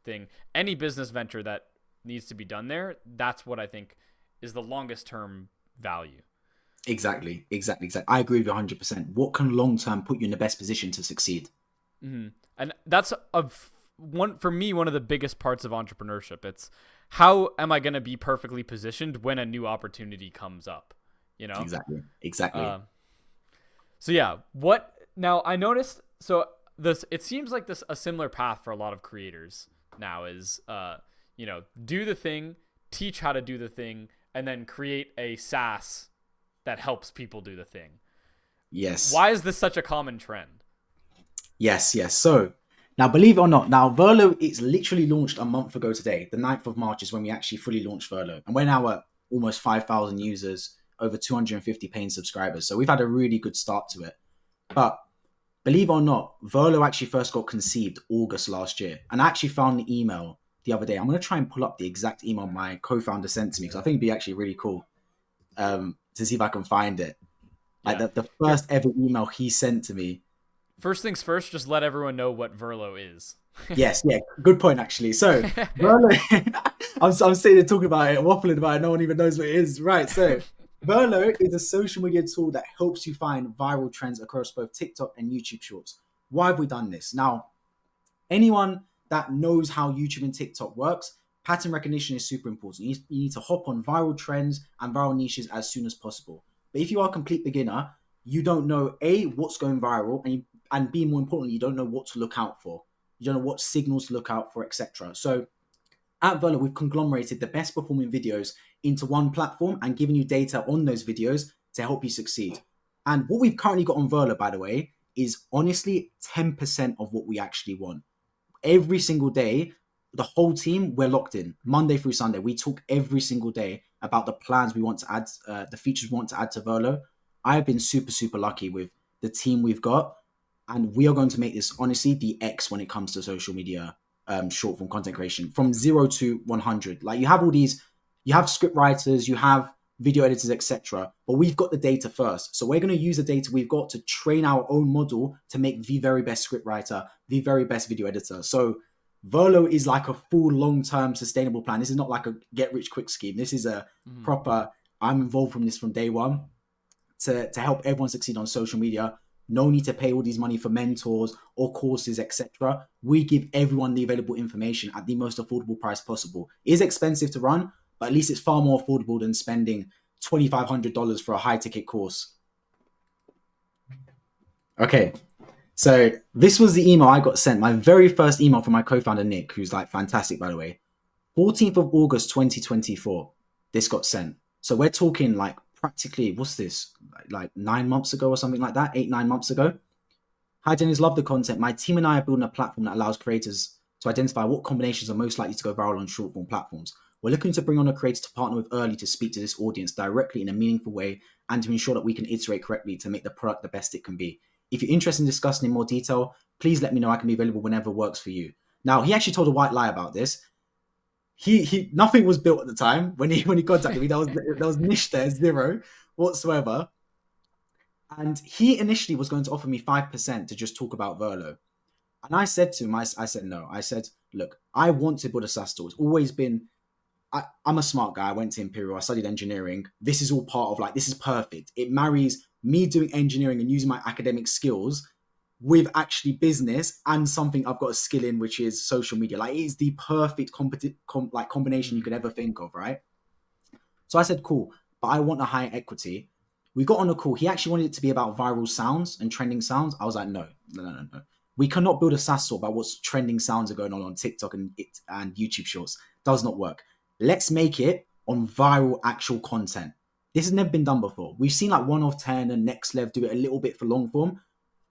B: thing. Any business venture that needs to be done there, that's what I think is the longest term value.
A: Exactly. I agree with you 100%. What can long term put you in the best position to succeed?
B: Mm-hmm. And that's for me, one of the biggest parts of entrepreneurship. It's how am I going to be perfectly positioned when a new opportunity comes up? You know?
A: Exactly.
B: So yeah, what now I noticed, so it seems like a similar path for a lot of creators now is, do the thing, teach how to do the thing, and then create a SaaS that helps people do the thing.
A: Yes.
B: Why is this such a common trend?
A: Yes. So now, believe it or not, now Virlo is literally launched a month ago today. The 9th of March is when we actually fully launched Virlo. And we're now at almost 5,000 users, over 250 paying subscribers. So we've had a really good start to it. But believe it or not, Virlo actually first got conceived August last year. And I actually found the email the other day. I'm going to try and pull up the exact email my co-founder sent to me because I think it'd be actually really cool to see if I can find it. Yeah. Like the first ever email he sent to me.
B: First things first, just let everyone know what Virlo is.
A: Yes, good point actually. So Virlo, I'm sitting there talking about it, waffling about it, no one even knows what it is. Right, so Virlo is a social media tool that helps you find viral trends across both TikTok and YouTube Shorts. Why have we done this? Now, anyone that knows how YouTube and TikTok works, pattern recognition is super important. You need to hop on viral trends and viral niches as soon as possible. But if you are a complete beginner, you don't know A, what's going viral, and B, more importantly, you don't know what to look out for. You don't know what signals to look out for, etc. So at Virlo, we've conglomerated the best performing videos into one platform and given you data on those videos to help you succeed. And what we've currently got on Virlo, by the way, is honestly 10% of what we actually want. Every single day, the whole team, we're locked in. Monday through Sunday, we talk every single day about the plans we want to add, the features we want to add to Virlo. I've been super, super lucky with the team we've got. And we are going to make this, honestly, the X when it comes to social media, short form content creation, from 0 to 100. Like you have script writers, you have video editors, etc. But we've got the data first. So we're going to use the data we've got to train our own model to make the very best script writer, the very best video editor. So Virlo is like a full long-term sustainable plan. This is not like a get-rich-quick scheme. This is a proper, I'm involved from this from day one to help everyone succeed on social media. No need to pay all these money for mentors or courses, etc. We give everyone the available information at the most affordable price possible. It is expensive to run, but at least it's far more affordable than spending $2,500 for a high-ticket course. Okay, so this was the email I got sent, my very first email from my co-founder, Nick, who's like fantastic, by the way. 14th of August, 2024, this got sent. So we're talking like practically, what's this, like 9 months ago or something like that, 8-9 months ago. Hi, Deniz, love the content. My team and I are building a platform that allows creators to identify what combinations are most likely to go viral on short form platforms. We're looking to bring on a creator to partner with early to speak to this audience directly in a meaningful way and to ensure that we can iterate correctly to make the product the best it can be. If you're interested in discussing in more detail, please let me know. I can be available whenever works for you. Now, he actually told a white lie about this. He nothing was built at the time when he contacted me. There was niche there, zero whatsoever. And he initially was going to offer me 5% to just talk about virlo. And I said to him, I said no. I said, look, I want to build a SaaS store. It's always been, I'm a smart guy. I went to Imperial. I studied engineering. This is all part of, like, this is perfect. It marries me doing engineering and using my academic skills with actually business and something I've got a skill in, which is social media. Like, it is the perfect combination you could ever think of, right? So I said, cool, but I want a higher equity. We got on a call. He actually wanted it to be about viral sounds and trending sounds. I was like, no. We cannot build a SaaS store about what's trending sounds are going on TikTok and YouTube Shorts. Does not work. Let's make it on viral actual content. This has never been done before. We've seen like 1 of 10 and Next Lev do it a little bit for long form.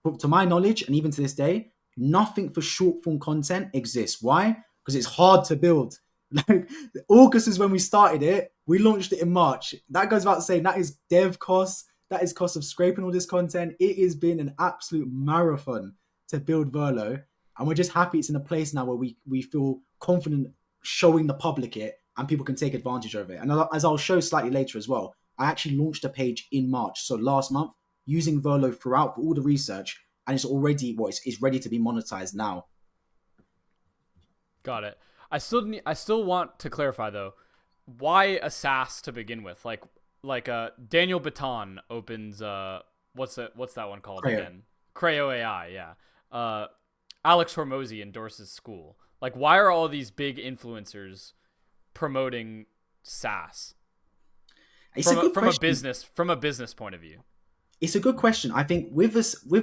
A: But to my knowledge, and even to this day, nothing for short form content exists. Why? Because it's hard to build. Like, August is when we started it. We launched it in March. That goes without saying. That is dev costs. That is cost of scraping all this content. It has been an absolute marathon to build virlo, and we're just happy it's in a place now where we feel confident showing the public it, and people can take advantage of it. And as I'll show slightly later as well, I actually launched a page in March, so last month, using virlo throughout for all the research, and it's already it's ready to be monetized now.
B: Got it. I still want to clarify though, why a SaaS to begin with? Like Daniel Baton opens what's that one called
A: Creo.
B: again? Creo AI, yeah. Alex Hormozy endorses school. Like, why are all these big influencers promoting SaaS from a business point of view?
A: It's a good question. I think with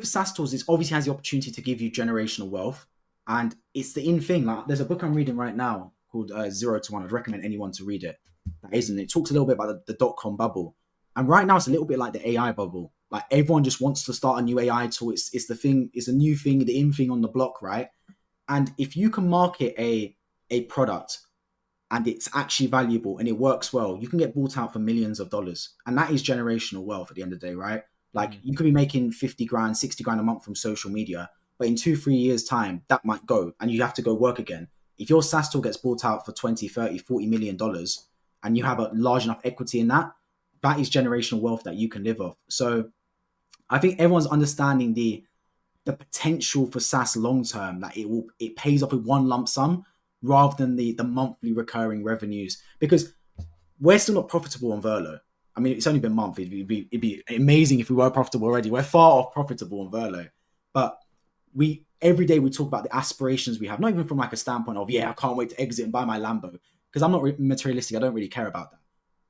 A: SaaS tools, it obviously has the opportunity to give you generational wealth, and it's the in thing. Like, there's a book I'm reading right now called 0 to 1. I'd recommend anyone to read it. That isn't. It talks a little bit about the dot-com bubble, and right now it's a little bit like the AI bubble. Like, everyone just wants to start a new AI tool. It's the thing. It's a new thing, the in thing on the block, right? And if you can market a product and it's actually valuable and it works well, you can get bought out for millions of dollars, and that is generational wealth at the end of the day, right? Like, you could be making 50 grand, 60 grand a month from social media, but in 2-3 years time, that might go and you have to go work again. If your SaaS tool gets bought out for 20, 30, 40 million dollars and you have a large enough equity in that, that is generational wealth that you can live off. So I think everyone's understanding the potential for SaaS long term, that it pays off with one lump sum rather than the monthly recurring revenues, because we're still not profitable on virlo. I mean, it's only been a month. It'd be amazing if we were profitable already. We're far off profitable on virlo, but every day we talk about the aspirations we have, not even from like a standpoint of, yeah, I can't wait to exit and buy my Lambo, because I'm not materialistic. I don't really care about that,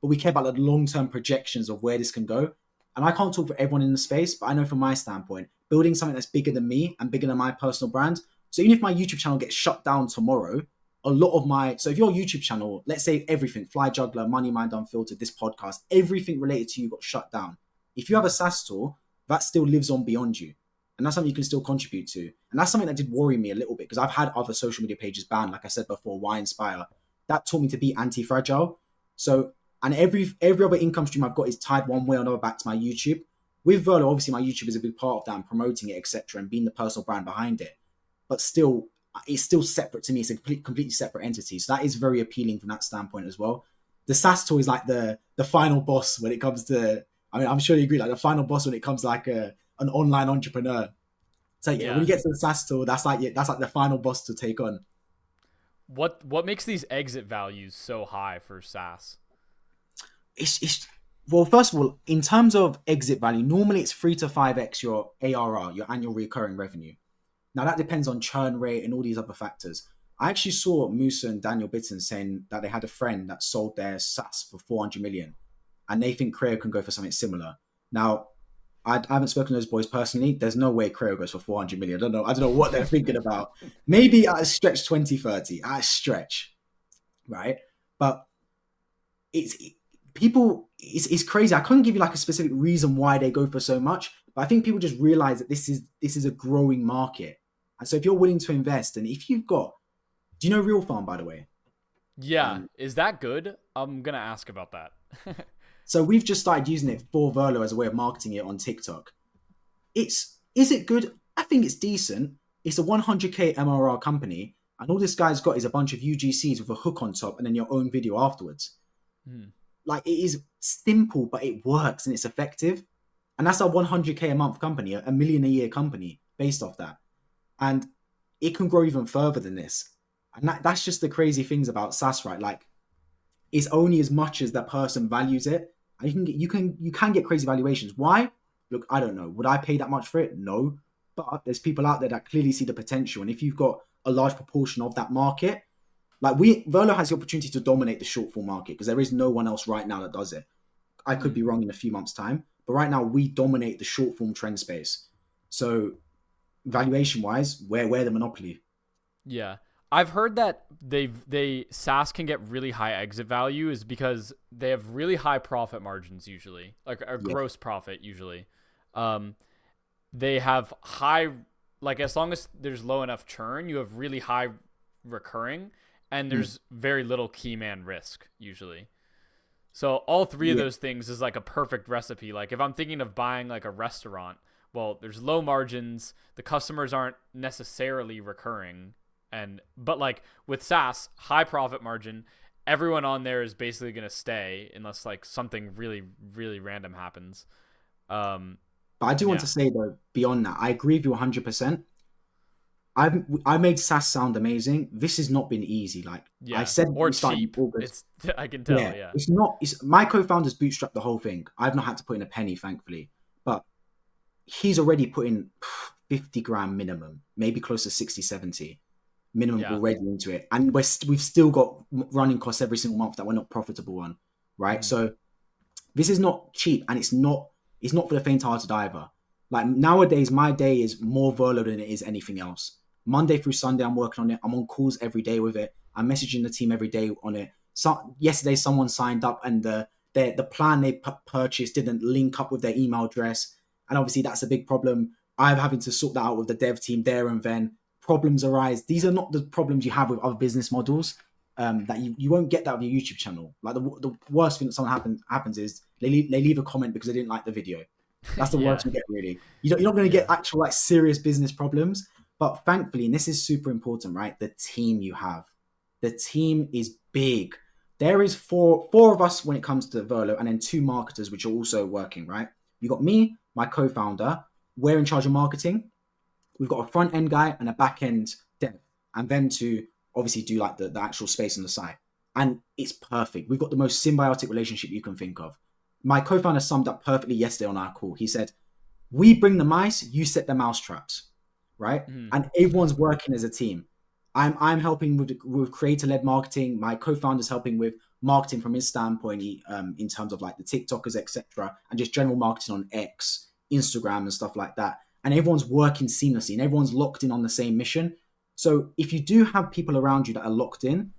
A: but we care about the long-term projections of where this can go. And I can't talk for everyone in the space, but I know from my standpoint, building something that's bigger than me and bigger than my personal brand. So even if my YouTube channel gets shut down tomorrow, so if your YouTube channel, let's say everything, Fly Juggler, Money Mind Unfiltered, this podcast, everything related to you got shut down. If you have a SaaS store, that still lives on beyond you. And that's something you can still contribute to. And that's something that did worry me a little bit, because I've had other social media pages banned, like I said before, Why Inspire. That taught me to be anti-fragile. So, and every other income stream I've got is tied one way or another back to my YouTube. With virlo, obviously my YouTube is a big part of that and promoting it, etc., and being the personal brand behind it. But still, it's still separate to me. It's a completely separate entity. So that is very appealing from that standpoint as well. The SaaS tool is like the final boss when it comes to, I mean, I'm sure you agree, like the final boss when it comes to like an online entrepreneur. So yeah, when you get to the SaaS tool, that's like the final boss to take on.
B: What makes these exit values so high for SaaS?
A: Well, first of all, in terms of exit value, normally it's 3 to 5x your ARR, your annual recurring revenue. Now that depends on churn rate and all these other factors. I actually saw Musa and Daniel Bitten saying that they had a friend that sold their SaaS for 400 million, and they think Creo can go for something similar. Now, I haven't spoken to those boys personally. There's no way Creo goes for 400 million. I don't know what they're thinking about. Maybe at a stretch 2030, at a stretch, right? But it's crazy. I couldn't give you like a specific reason why they go for so much, but I think people just realize that this is a growing market. And so if you're willing to invest, and if you've got, do you know Real Farm, by the way?
B: Yeah. Is that good? I'm going to ask about that.
A: So we've just started using it for virlo as a way of marketing it on TikTok. Is it good? I think it's decent. It's a 100K MRR company, and all this guy's got is a bunch of UGCs with a hook on top and then your own video afterwards. Like, it is simple, but it works and it's effective. And that's a 100K a month company, a million a year company based off that. And it can grow even further than this. And that's just the crazy things about SaaS, right? Like, it's only as much as that person values it. And you can get crazy valuations. Why? Look, I don't know. Would I pay that much for it? No. But there's people out there that clearly see the potential. And if you've got a large proportion of that market, like Virlo has the opportunity to dominate the short form market because there is no one else right now that does it. I could be wrong in a few months' time, but right now we dominate the short form trend space. So valuation wise, we're the monopoly.
B: Yeah. I've heard that they SaaS can get really high exit value is because they have really high profit margins usually, like a
A: Yeah.
B: gross profit usually. Um, they have high, like as long as there's low enough churn, you have really high recurring, and there's very little key man risk usually. So all three of
A: Yeah.
B: those things is like a perfect recipe. Like if I'm thinking of buying like a restaurant, well, there's low margins, the customers aren't necessarily recurring, and but like with SaaS, high profit margin, everyone on there is basically going to stay unless like something really really random happens. Um
A: But I do want
B: yeah.
A: to say though, beyond that, I agree with you 100%. I made SaaS sound amazing. This has not been easy. Like I
B: Yeah.
A: said,
B: Or
A: we started in
B: cheap.
A: August.
B: It's I can tell,
A: Yeah,
B: yeah.
A: it's not. It's my co-founders bootstrapped the whole thing. I've not had to put in a penny, thankfully. But he's already put in 50 grand minimum, maybe close to 60, 70 minimum
B: Yeah.
A: already into it. And we've still got running costs every single month that we're not profitable on, right?
B: Mhm.
A: So this is not cheap, and it's not for the faint-hearted either. Like nowadays, my day is more virlo than it is anything else. Monday through Sunday, I'm working on it. I'm on calls every day with it. I'm messaging the team every day on it. So yesterday, someone signed up, and the plan they purchased didn't link up with their email address, and obviously that's a big problem. I'm having to sort that out with the dev team there and then. Problems arise. These are not the problems you have with other business models. That you won't get that with your YouTube channel. Like the worst thing that someone happens is they leave a comment because they didn't like the video. That's the
B: Yeah.
A: worst you get, really. You're not going to get
B: Yeah.
A: actual like serious business problems. But thankfully, and this is super important, right? The team you have, the team is big. There is four of us when it comes to Verlo, and then two marketers which are also working, right? You got me, my co-founder. We're in charge of marketing. We've got a front end guy and a back end dev, and then to obviously do like the actual space on the site. And it's perfect. We've got the most symbiotic relationship you can think of. My co-founder summed up perfectly yesterday on our call. He said, "We bring the mice, you set the mouse traps, right?
B: Mhm.
A: And everyone's working as a team. I'm helping with creator led marketing. My co-founder's helping with marketing from his standpoint, in terms of like the TikTokers, etc., and just general marketing on X, Instagram, and stuff like that. And everyone's working seamlessly, and everyone's locked in on the same mission. So if you do have people around you that are locked in,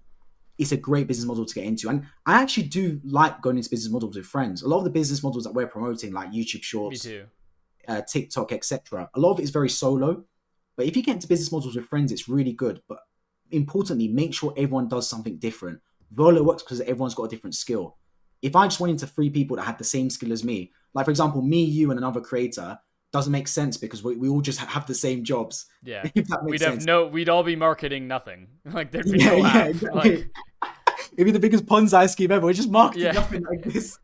A: it's a great business model to get into. And I actually do like going into business models with friends. A lot of the business models that we're promoting, like YouTube
B: Me
A: Shorts,
B: too.
A: TikTok, etc., a lot of it is very solo. But if you get into business models with friends, it's really good. But importantly, make sure everyone does something different. Virlo works because everyone's got a different skill. If I just went into three people that had the same skill as me, like for example, me, you, and another creator, doesn't make sense because we all just have the same jobs.
B: Yeah.
A: If that makes sense.
B: We'd all be marketing nothing. Like there'd be
A: Yeah,
B: no
A: yeah,
B: app.
A: exactly.
B: Like
A: It'd be the biggest Ponzi scheme ever. We're just marketing
B: yeah.
A: nothing like this.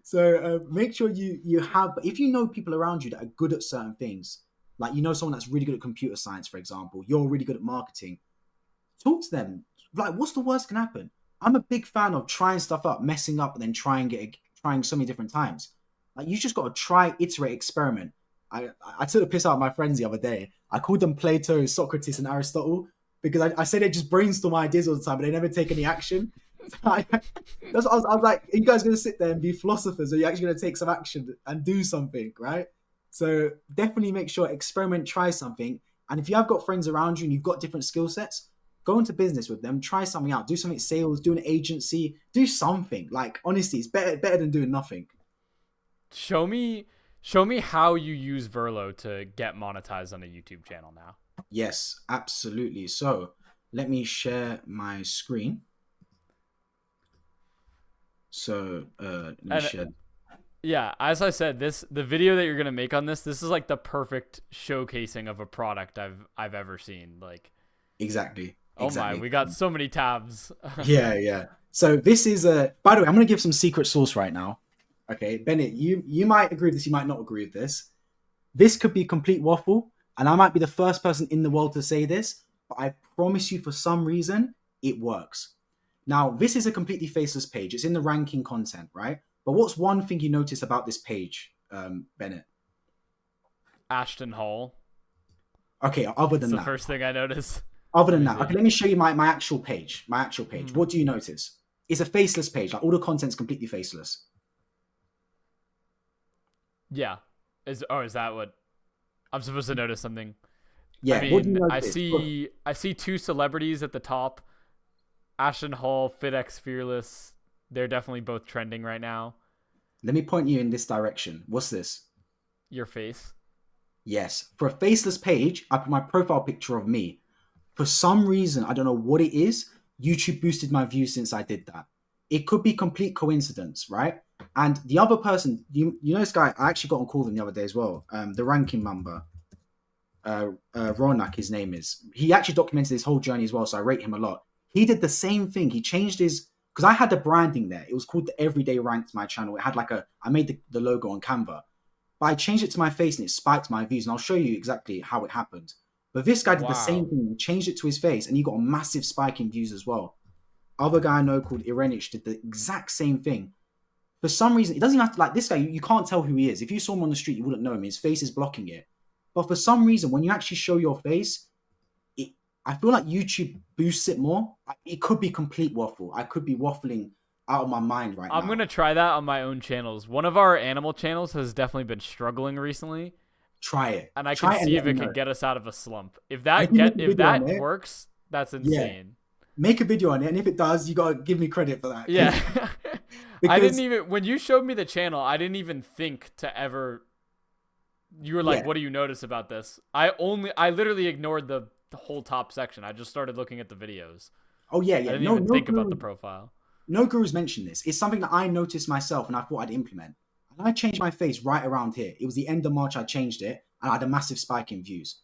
A: So make sure you have. If you know people around you that are good at certain things, like you know someone that's really good at computer science, for example, you're really good at marketing. Talk to them. Like, what's the worst can happen? I'm a big fan of trying stuff up, messing up, and then trying so many different times. Like you just got to try, iterate, experiment. I took the piss out of my friends the other day. I called them Plato, Socrates, and Aristotle because I say they just brainstorm ideas all the time, but they never take any action. I was like, are you guys going to sit there and be philosophers, or are you actually going to take some action and do something, right? So definitely make sure experiment, try something, and if you have got friends around you and you've got different skill sets, go into business with them, try something out, do something sales, do an agency, do something. Like honestly, it's better than doing nothing.
B: show me show me how you use Virlo to get monetized on a YouTube channel now.
A: Yes, absolutely. So let me share my screen. So let me
B: And
A: share.
B: yeah, as I said, the video that you're gonna make on this is like the perfect showcasing of a product I've ever seen. Like,
A: Exactly,
B: oh my,
A: exactly.
B: we got so many tabs.
A: Yeah, yeah. So this is a. By the way, I'm going to give some secret sauce right now. Okay, Bennett, you might agree with this, you might not agree with this. This could be complete waffle, and I might be the first person in the world to say this, but I promise you, for some reason, it works. Now, this is a completely faceless page. It's in the ranking content, right? But what's one thing you notice about this page, Bennett?
B: Ashton Hall.
A: Okay, other
B: It's
A: than
B: the
A: that,
B: first thing I notice.
A: other
B: Let
A: than
B: me
A: that,
B: see.
A: okay, let me show you my actual page. My actual page.
B: Hmm.
A: What do you notice? It's a faceless page. Like all the content's completely faceless.
B: Yeah. Is that what I'm supposed to notice something? I
A: Yeah. What do you
B: mean,
A: notice? Look,
B: I see two celebrities at the top. Ashton Hall, FitX Fearless. They're definitely both trending right now.
A: let me point you in this direction. What's this?
B: Your face.
A: Yes. For a faceless page, I put my profile picture of me. For some reason, I don't know what it is, YouTube boosted my views since I did that. It could be complete coincidence, right? And the other person, you know this guy, I actually got on call with him the other day as well. The ranking member, Ronak, his name is. He actually documented his whole journey as well, so I rate him a lot. He did the same thing. He changed his, because I had the branding there. It was called the Everyday Ranked my channel. It had like I made the logo on Canva, but I changed it to my face and it spiked my views. And I'll show you exactly how it happened. But this guy did the same
B: Wow.
A: thing. He changed it to his face and he got a massive spike in views as well. Other guy I know called Irenich did the exact same thing. For some reason, it doesn't even have to, like this guy, you can't tell who he is. If you saw him on the street, you wouldn't know him. His face is blocking it. But for some reason, when you actually show your face, it, I feel like YouTube boosts it more. It could be complete waffle. I could be waffling out of my mind right
B: I'm
A: now.
B: gonna try that on my own channels. One of our animal channels has definitely been struggling recently,
A: Try it.
B: and I can
A: Try it and
B: see
A: let
B: if
A: me
B: it
A: know.
B: can get us out of a slump.
A: And if you make a
B: If
A: video on
B: that
A: it,
B: works, that's
A: yeah,
B: insane.
A: make a video on it. And if it does, you gotta give me credit for that.
B: Yeah. I didn't
A: Because
B: even when you showed me the channel, I didn't even think to ever you were like,
A: yeah.
B: "What do you notice about this?" I literally ignored the whole top section. I just started looking at the videos.
A: Oh yeah,
B: I
A: yeah.
B: didn't
A: No,
B: even think about the profile.
A: no gurus mentioned this. It's something that I noticed myself and I thought I'd implement. And I changed my face right around here. It was the end of March I changed it and I had a massive spike in views.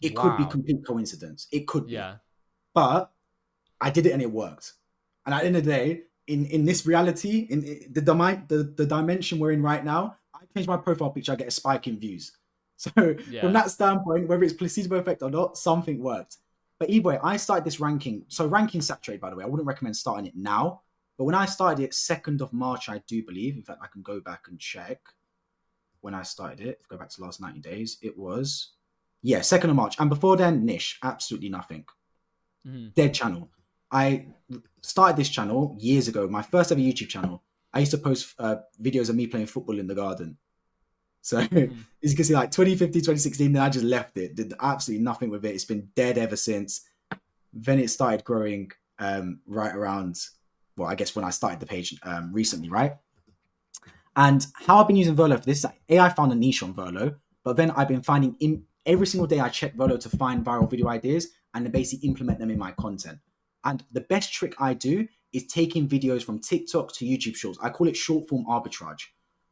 A: It could be
B: Wow.
A: complete coincidence. It could be.
B: Yeah.
A: But I did it and it worked. And at the end of the day, in this reality, in the dimension we're in right now, I change my profile picture, I get a spike in views. So from
B: Yeah.
A: that standpoint, whether it's placebo effect or not, something worked. But either way, I started this ranking. So ranking saturated, by the way. I wouldn't recommend starting it now. But when I started it, 2nd of March, I do believe. In fact, I can go back and check when I started it. Go back to the last 90 days. It was, yeah, 2nd of March. And before then, niche, absolutely nothing.
B: Mm-hmm.
A: Dead channel. I started this channel years ago, my first ever YouTube channel. I used to post videos of me playing football in the garden. So as
B: Mm-hmm.
A: you can see, like 2015, 2016, then I just left it, did absolutely nothing with it. It's been dead ever since. Then it started growing right around, well, I guess when I started the page recently, right? And how I've been using Virlo for this, AI found a niche on Virlo, but then I've been finding every single day I check Virlo to find viral video ideas and then basically implement them in my content. And the best trick I do is taking videos from TikTok to YouTube Shorts. I call it short form arbitrage.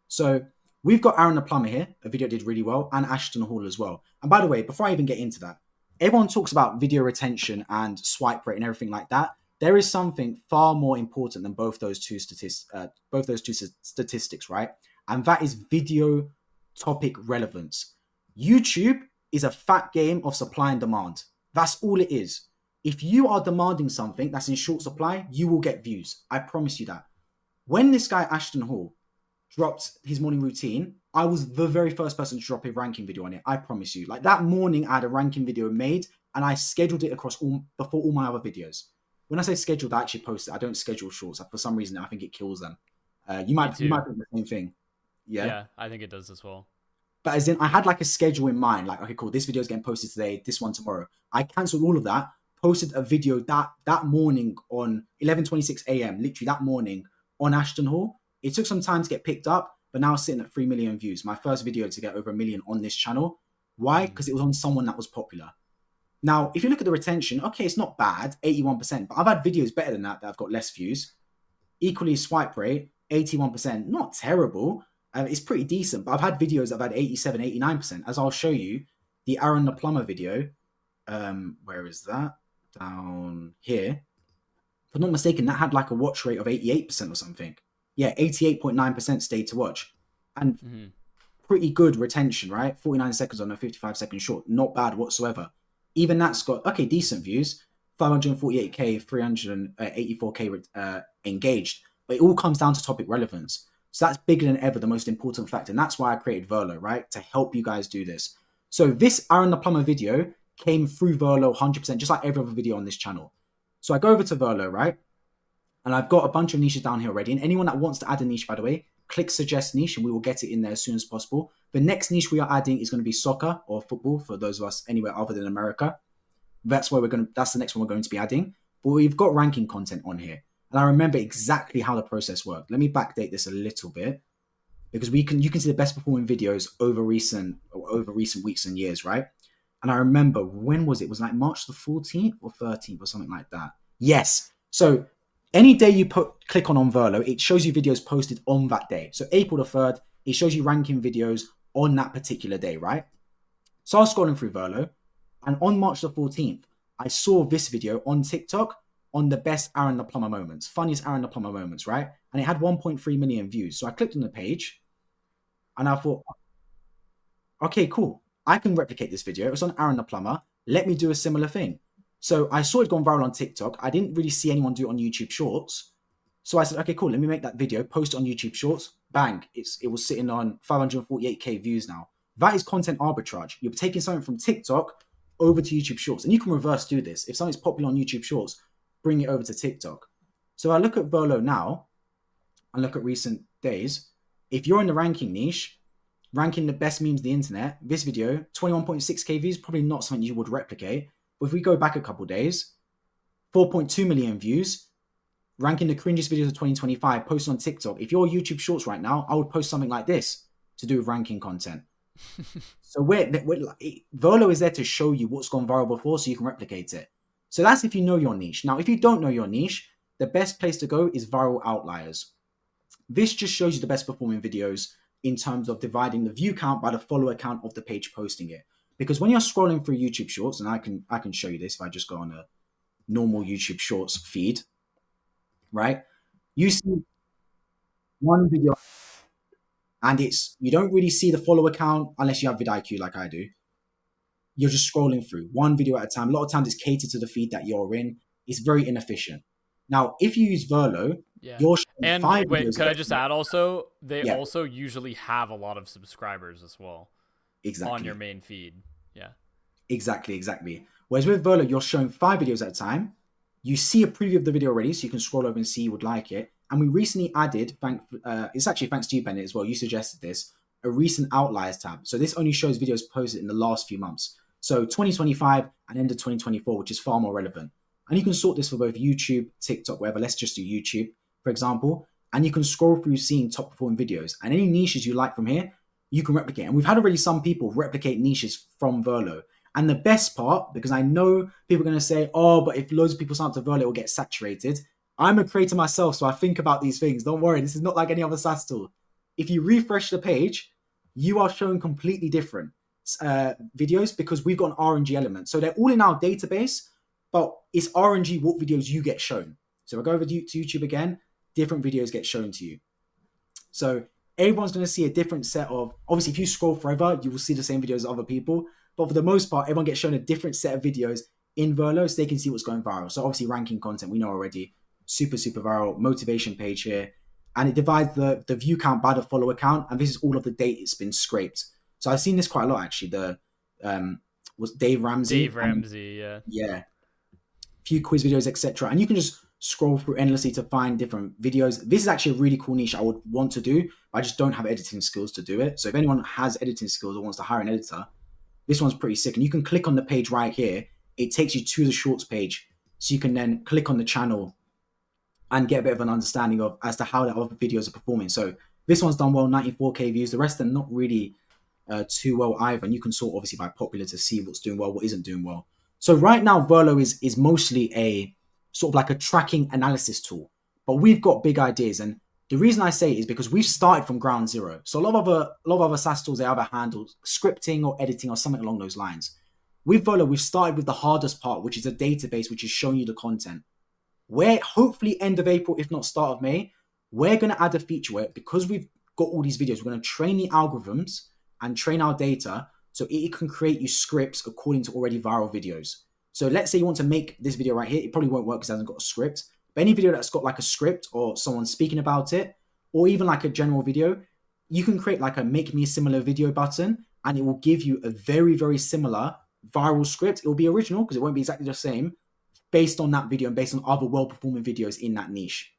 A: So we've got Aaron the Plumber here, a video did really well, and Ashton Hall as well. And by the way, before I even get into that, everyone talks about video retention and swipe rate and everything like that. There is something far more important than both those two statistics, right? And that is video topic relevance. YouTube is a fat game of supply and demand. That's all it is. If you are demanding something that's in short supply, you will get views. I promise you that. When this guy Ashton Hall dropped his morning routine, I was the very first person to drop a ranking video on it. I promise you. Like that morning, I had a ranking video made and I scheduled it across before all my other videos. When I say scheduled, I actually post it. I don't schedule shorts. For some reason, I think it kills them. You
B: Me
A: might
B: too.
A: think the same thing. Yeah.
B: Yeah, I think it does as well.
A: But as in, I had like a schedule in mind. Like, okay, cool. This video is getting posted today. This one tomorrow. I cancelled all of that. Posted a video that morning on 11:26 a.m. Literally that morning on Ashton Hall. It took some time to get picked up, but now it's sitting at 3 million views. My first video to get over 1 million on this channel. Why?
B: Mm-hmm.
A: Because it was on someone that was popular. Now, if you look at the retention, okay, it's not bad, 81%. But I've had videos better than that have got less views. Equally, swipe rate, 81%. Not terrible. It's pretty decent. But I've had videos that have had 87, 89%. As I'll show you, the Aaron the Plumber video. Where is that? Down here. If I'm not mistaken, that had like a watch rate of 88% or something. Yeah, 88.9% stayed to watch. And
B: Mm-hmm.
A: pretty good retention, right? 49 seconds on a 55-second short. Not bad whatsoever. Even that's got, okay, decent views. 548K, 384K engaged. But it all comes down to topic relevance. So that's bigger than ever, the most important factor. And that's why I created Virlo, right? To help you guys do this. So this Aaron the Plumber video came through Virlo 100%, just like every other video on this channel. So I go over to Virlo, right? And I've got a bunch of niches down here already. And anyone that wants to add a niche, by the way, click suggest niche and we will get it in there as soon as possible. The next niche we are adding is going to be soccer or football for those of us anywhere other than America. That's the next one we're going to be adding. But we've got ranking content on here. And I remember exactly how the process worked. Let me backdate this a little bit because you can see the best performing videos over recent weeks and years, right? And I remember, when was it? It was like March the 14th or 13th or something like that. Yes. So any day you click on Virlo, it shows you videos posted on that day. So April the 3rd, it shows you ranking videos on that particular day, right? So I was scrolling through Virlo, and on March the 14th, I saw this video on TikTok on the best Aaron the Plumber moments, funniest Aaron the Plumber moments, right? And it had 1.3 million views. So I clicked on the page, and I thought, okay, cool. I can replicate this video. It was on Aaron the Plumber. Let me do a similar thing. So I saw it gone viral on TikTok. I didn't really see anyone do it on YouTube Shorts. So I said, okay, cool. Let me make that video, post it on YouTube Shorts. Bang. It was sitting on 548K views now. That is content arbitrage. You're taking something from TikTok over to YouTube Shorts. And you can reverse do this. If something's popular on YouTube Shorts, bring it over to TikTok. So I look at Virlo now and look at recent days. If you're in the ranking niche, ranking the best memes of the internet, this video, 21.6K views, probably not something you would replicate. But if we go back a couple of days, 4.2 million views, ranking the cringiest videos of 2025, posted on TikTok. If you're YouTube Shorts right now, I would post something like this to do with ranking content. So Virlo is there to show you what's gone viral before so you can replicate it. So that's if you know your niche. Now, if you don't know your niche, the best place to go is Viral Outliers. This just shows you the best performing videos in terms of dividing the view count by the follower count of the page posting it. Because when you're scrolling through YouTube Shorts, and I can show you this if I just go on a normal YouTube Shorts feed, right? You see one video, and you don't really see the follower count unless you have vidIQ like I do. You're just scrolling through one video at a time. A lot of times it's catered to the feed that you're in. It's very inefficient. Now, if you use Virlo, you're showing
B: and
A: 5
B: wait,
A: videos.
B: could I just add also, they also usually have a lot of subscribers as well.
A: Exactly.
B: On your main feed. Yeah.
A: Exactly. Whereas with Virlo, you're showing 5 videos at a time. You see a preview of the video already, so you can scroll over and see you would like it. And we recently added, it's actually thanks to you, Bennett, as well. You suggested this, a recent outliers tab. So this only shows videos posted in the last few months. So 2025 and end of 2024, which is far more relevant. And you can sort this for both YouTube, TikTok, whatever. Let's just do YouTube, for example. And you can scroll through seeing top performing videos. And any niches you like from here, you can replicate. And we've had already some people replicate niches from Virlo. And the best part, because I know people are going to say, oh, but if loads of people sign up to Virlo, it will get saturated. I'm a creator myself, so I think about these things. Don't worry, this is not like any other SaaS tool. If you refresh the page, you are showing completely different videos because we've got an RNG element. So they're all in our database, but it's RNG what videos you get shown. So I go over to YouTube again, different videos get shown to you. So everyone's going to see a different set of, obviously if you scroll forever, you will see the same videos as other people. But for the most part, everyone gets shown a different set of videos in Virlo so they can see what's going viral. So obviously ranking content, we know already, super viral, motivation page here. And it divides the view count by the follower count. And this is all of the data it's been scraped. So I've seen this quite a lot actually. Was Dave Ramsey. Yeah. Few quiz videos, etc. And you can just scroll through endlessly to find different videos. This is actually a really cool niche I would want to do, but I just don't have editing skills to do it. So if anyone has editing skills or wants to hire an editor, this one's pretty sick. And you can click on the page right here. It takes you to the shorts page. So you can then click on the channel and get a bit of an understanding of as to how the other videos are performing. So this one's done well, 94K views. The rest are not really too well either. And you can sort obviously by popular to see what's doing well, what isn't doing well. So right now, Virlo is mostly a sort of like a tracking analysis tool, but we've got big ideas. And the reason I say it is because we've started from ground zero. So a lot of other SaaS tools, they either handle scripting or editing or something along those lines. With Virlo, we've started with the hardest part, which is a database, which is showing you the content. Where hopefully end of April, if not start of May, we're going to add a feature where, because we've got all these videos, we're going to train the algorithms and train our data so it can create you scripts according to already viral videos. So let's say you want to make this video right here. It probably won't work because it hasn't got a script. But any video that's got like a script or someone speaking about it, or even like a general video, you can create like a make me a similar video button, and it will give you a very, very similar viral script. It will be original because it won't be exactly the same, based on that video and based on other well-performing videos in that niche.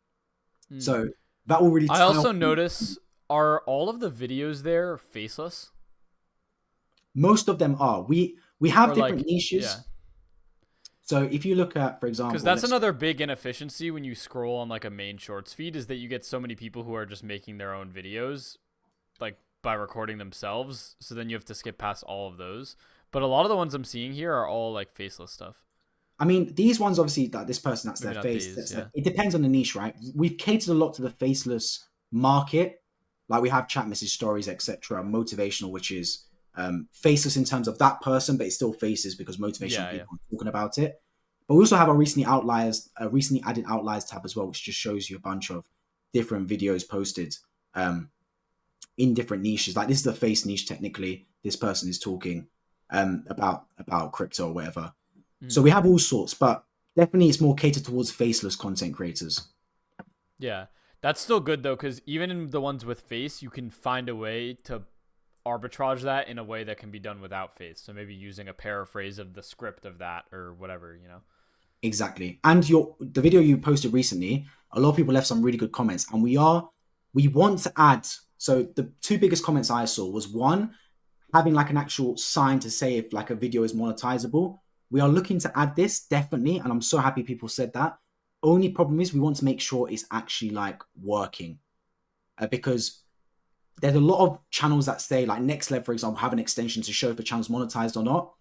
A: So that will really
B: I
A: tell
B: also
A: you.
B: notice, are all of the videos there faceless?
A: Most of them are. We have
B: Or
A: different
B: like,
A: niches.
B: yeah.
A: So if you look at, for example,
B: Because that's another big inefficiency when you scroll on like a main shorts feed, is that you get so many people who are just making their own videos, like by recording themselves. So then you have to skip past all of those. But a lot of the ones I'm seeing here are all like faceless stuff.
A: I mean, these ones obviously, that this person, that's
B: Maybe
A: their
B: not
A: face.
B: these, yeah.
A: It depends on the niche, right? We've catered a lot to the faceless market. Like we have chat message stories, etc. Motivational, which is faceless in terms of that person, but it still faces because motivational people are talking about it. But we also have our recently added outliers tab as well, which just shows you a bunch of different videos posted in different niches. Like this is the face niche technically. This person is talking about crypto or whatever. So we have all sorts, but definitely it's more catered towards faceless content creators.
B: Yeah. That's still good though, because even in the ones with face, you can find a way to arbitrage that in a way that can be done without face. So maybe using a paraphrase of the script of that or whatever, you know.
A: Exactly. And the video you posted recently, a lot of people left some really good comments, and we want to add. So the two biggest comments I saw was, one, having like an actual sign to say if like a video is monetizable. We are looking to add this, definitely, and I'm so happy people said that. Only problem is we want to make sure it's actually like working, because there's a lot of channels that say, like Next Level, for example, have an extension to show if the channel's monetized or not.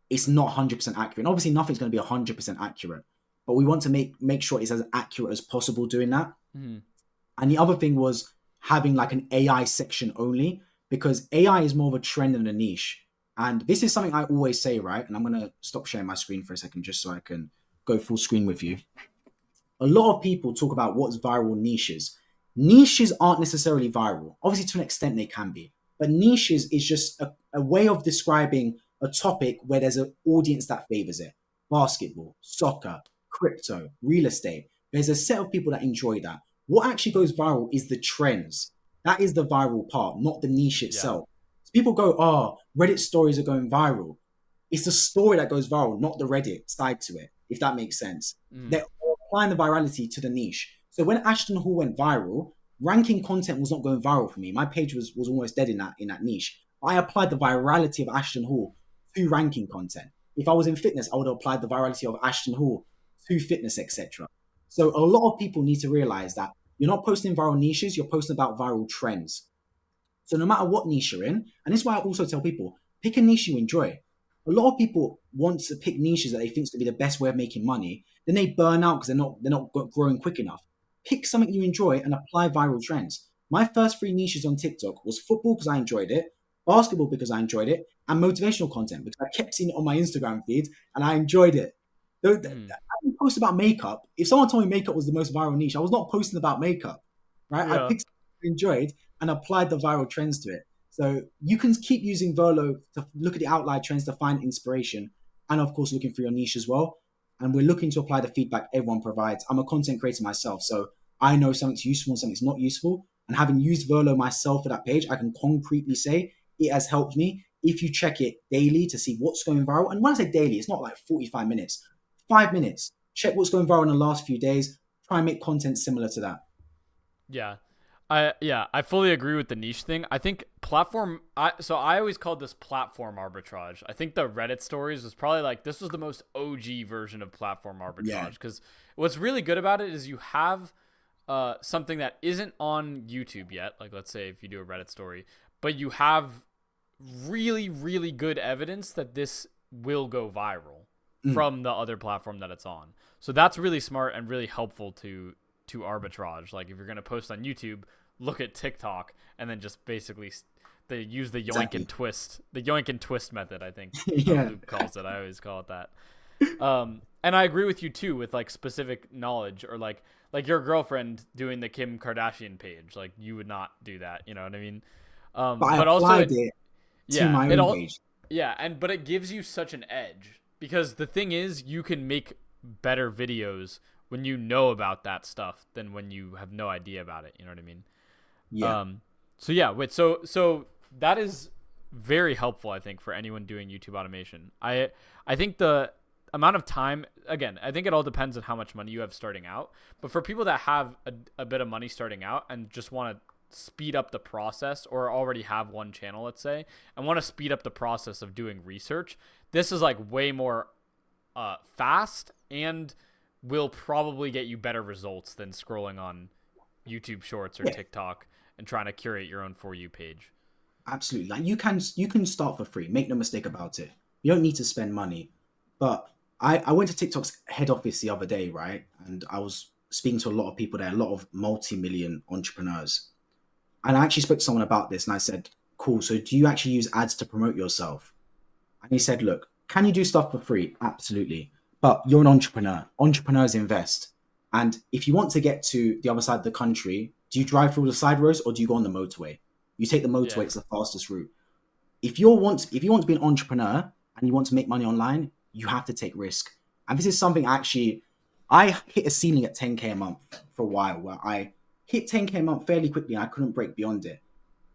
A: It's not 100% accurate. And obviously, nothing's going to be 100% accurate, but we want to make sure it's as accurate as possible doing that. And the other thing was having like an AI section only, because AI is more of a trend than a niche. And this is something I always say, right? And I'm going to stop sharing my screen for a second just so I can go full screen with you. A lot of people talk about what's viral niches. Niches aren't necessarily viral. Obviously, to an extent, they can be. But niches is just a way of describing a topic where there's an audience that favors it. Basketball, soccer, crypto, real estate. There's a set of people that enjoy that. What actually goes viral is the trends. That is the viral part, not the niche itself. People go, oh, Reddit stories are going viral. It's the story that goes viral, not the Reddit side to it, if that makes sense. They're all applying the virality to the niche. So when Ashton Hall went viral, ranking content was not going viral for me. My page was almost dead in that niche. I applied the virality of Ashton Hall to ranking content. If I was in fitness, I would have applied the virality of Ashton Hall to fitness, etc. So a lot of people need to realize that you're not posting viral niches, you're posting about viral trends. So no matter what niche you're in, and this is why I also tell people, pick a niche you enjoy. A lot of people want to pick niches that they think is going to be the best way of making money. Then they burn out because they're not growing quick enough. Pick something you enjoy and apply viral trends. My first 3 niches on TikTok was football because I enjoyed it, basketball because I enjoyed it, and motivational content because I kept seeing it on my Instagram feed and I enjoyed it. I didn't post about makeup. If someone told me makeup was the most viral niche, I was not posting about makeup, right? I picked something I enjoyed and applied the viral trends to it. So you can keep using Virlo to look at the outlier trends to find inspiration, and of course looking for your niche as well. And we're looking to apply the feedback everyone provides. I'm a content creator myself, so I know something's useful and something's not useful. And having used Virlo myself for that page, I can concretely say it has helped me. If you check it daily to see what's going viral, and when I say daily, it's not like 45 minutes, 5 minutes. Check what's going viral in the last few days. Try and make content similar to that.
B: Yeah. I fully agree with the niche thing. I think I always called this platform arbitrage. I think the Reddit stories was probably like, this was the most OG version of platform arbitrage, because what's really good about it is you have something that isn't on YouTube yet. Like, let's say if you do a Reddit story, but you have really, really good evidence that this will go viral from the other platform that it's on. So that's really smart and really helpful to arbitrage. Like if you're going to post on YouTube, look at TikTok and then just basically they use the yoink and twist method, I think. Luke calls it. I always call it that. And I agree with you too with like specific knowledge, or like like your girlfriend doing the Kim Kardashian page. Like you would not do that. You know what I mean?
A: But I
B: But also
A: applied it to
B: yeah,
A: my
B: it
A: own
B: all
A: page.
B: yeah, but it gives you such an edge because the thing is, you can make better videos when you know about that stuff than when you have no idea about it. You know what I mean?
A: Yeah.
B: Um, so yeah, wait, so that is very helpful, I think, for anyone doing YouTube automation. I think the amount of time, again, I think it all depends on how much money you have starting out. But for people that have a bit of money starting out and just want to speed up the process, or already have one channel, let's say, and want to speed up the process of doing research, this is like way more fast and will probably get you better results than scrolling on YouTube Shorts or
A: Yeah.
B: TikTok and trying to curate your own For You page.
A: Absolutely. Like you can start for free. Make no mistake about it. You don't need to spend money. But I went to TikTok's head office the other day, right? And I was speaking to a lot of people there, a lot of multi-million entrepreneurs. And I actually spoke to someone about this and I said, cool, so do you actually use ads to promote yourself? And he said, look, can you do stuff for free? Absolutely. But you're an entrepreneur. Entrepreneurs invest. And if you want to get to the other side of the country, do you drive through the side roads or do you go on the motorway? You take the
B: Yeah.
A: motorway, it's the fastest route. If you want to be an entrepreneur and you want to make money online, you have to take risk. And this is something actually I hit a ceiling at 10K a month for a while where I hit 10K a month fairly quickly and I couldn't break beyond it.